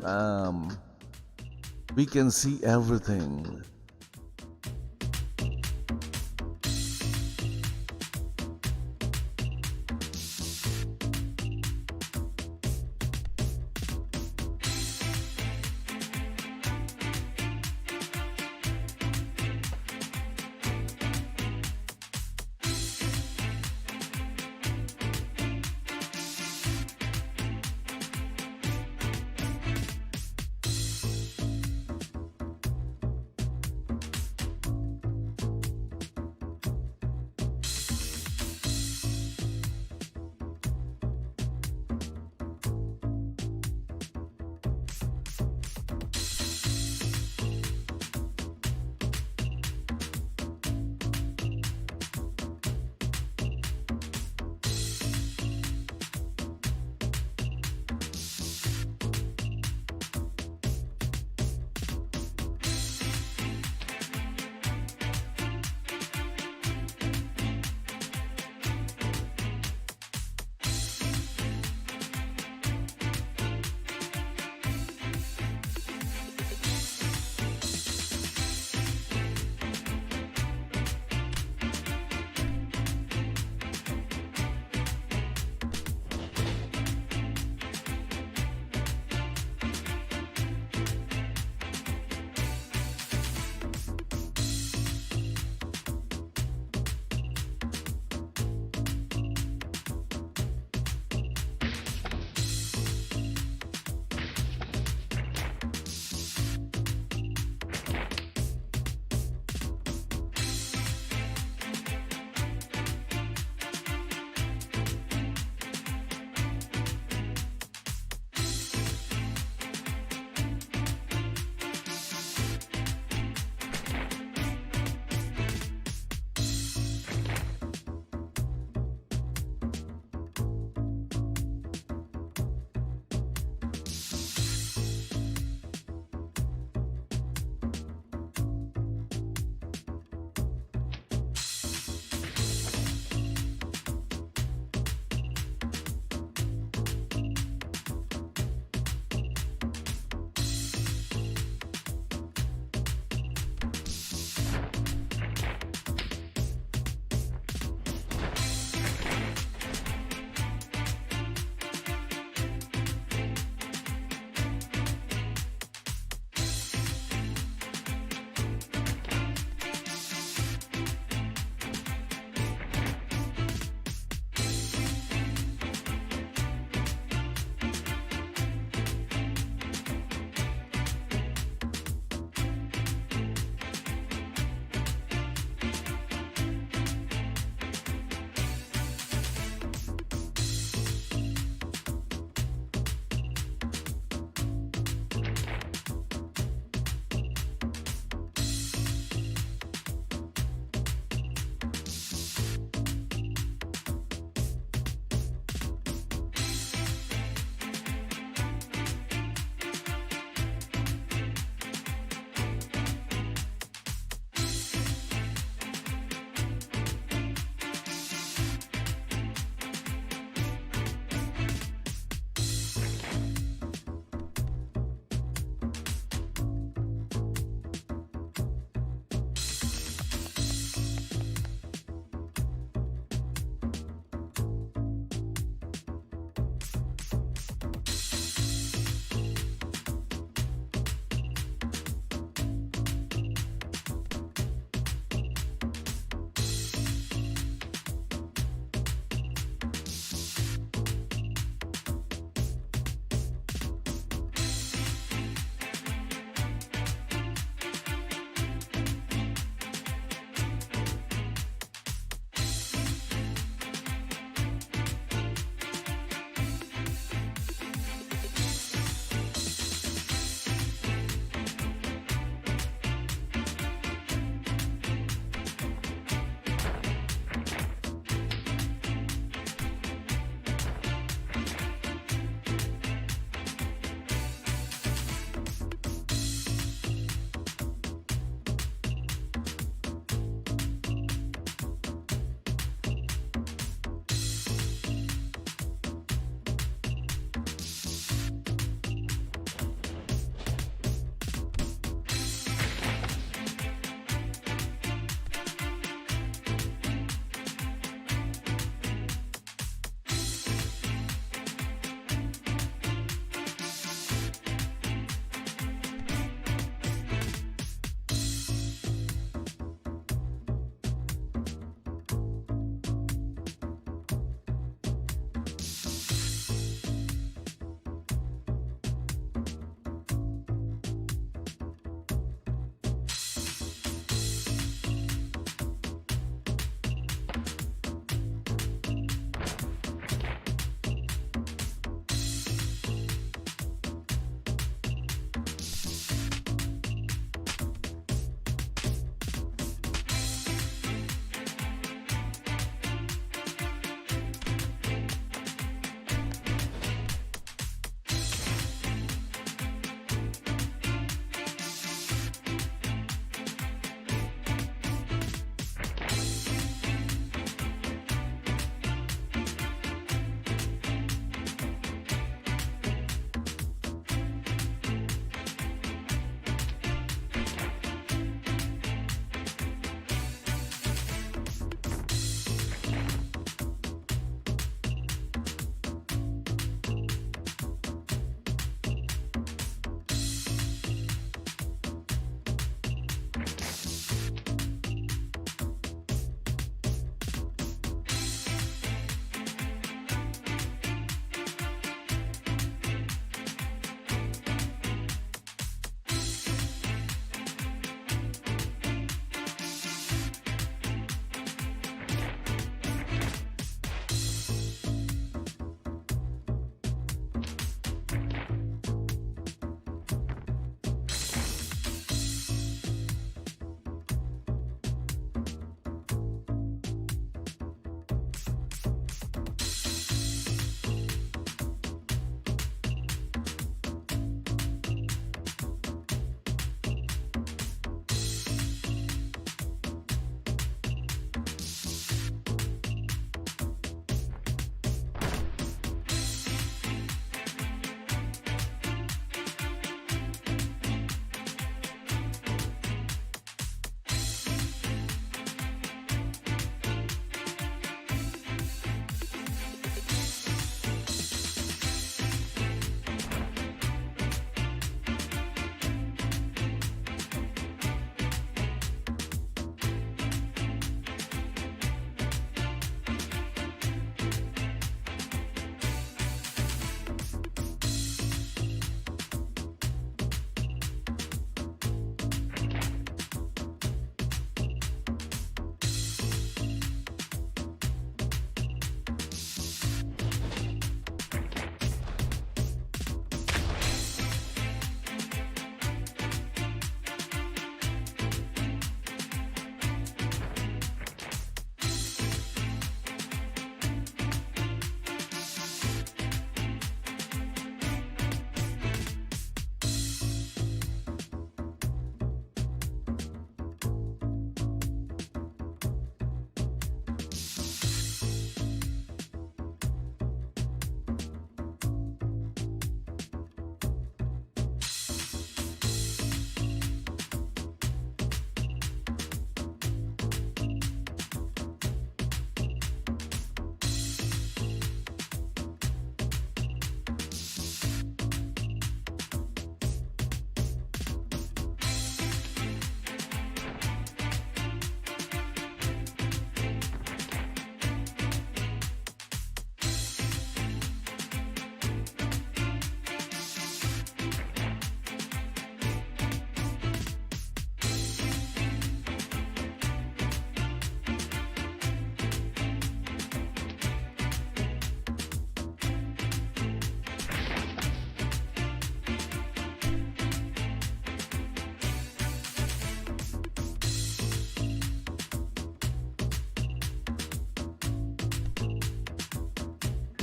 S1: we can see everything.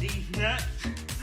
S2: ready na.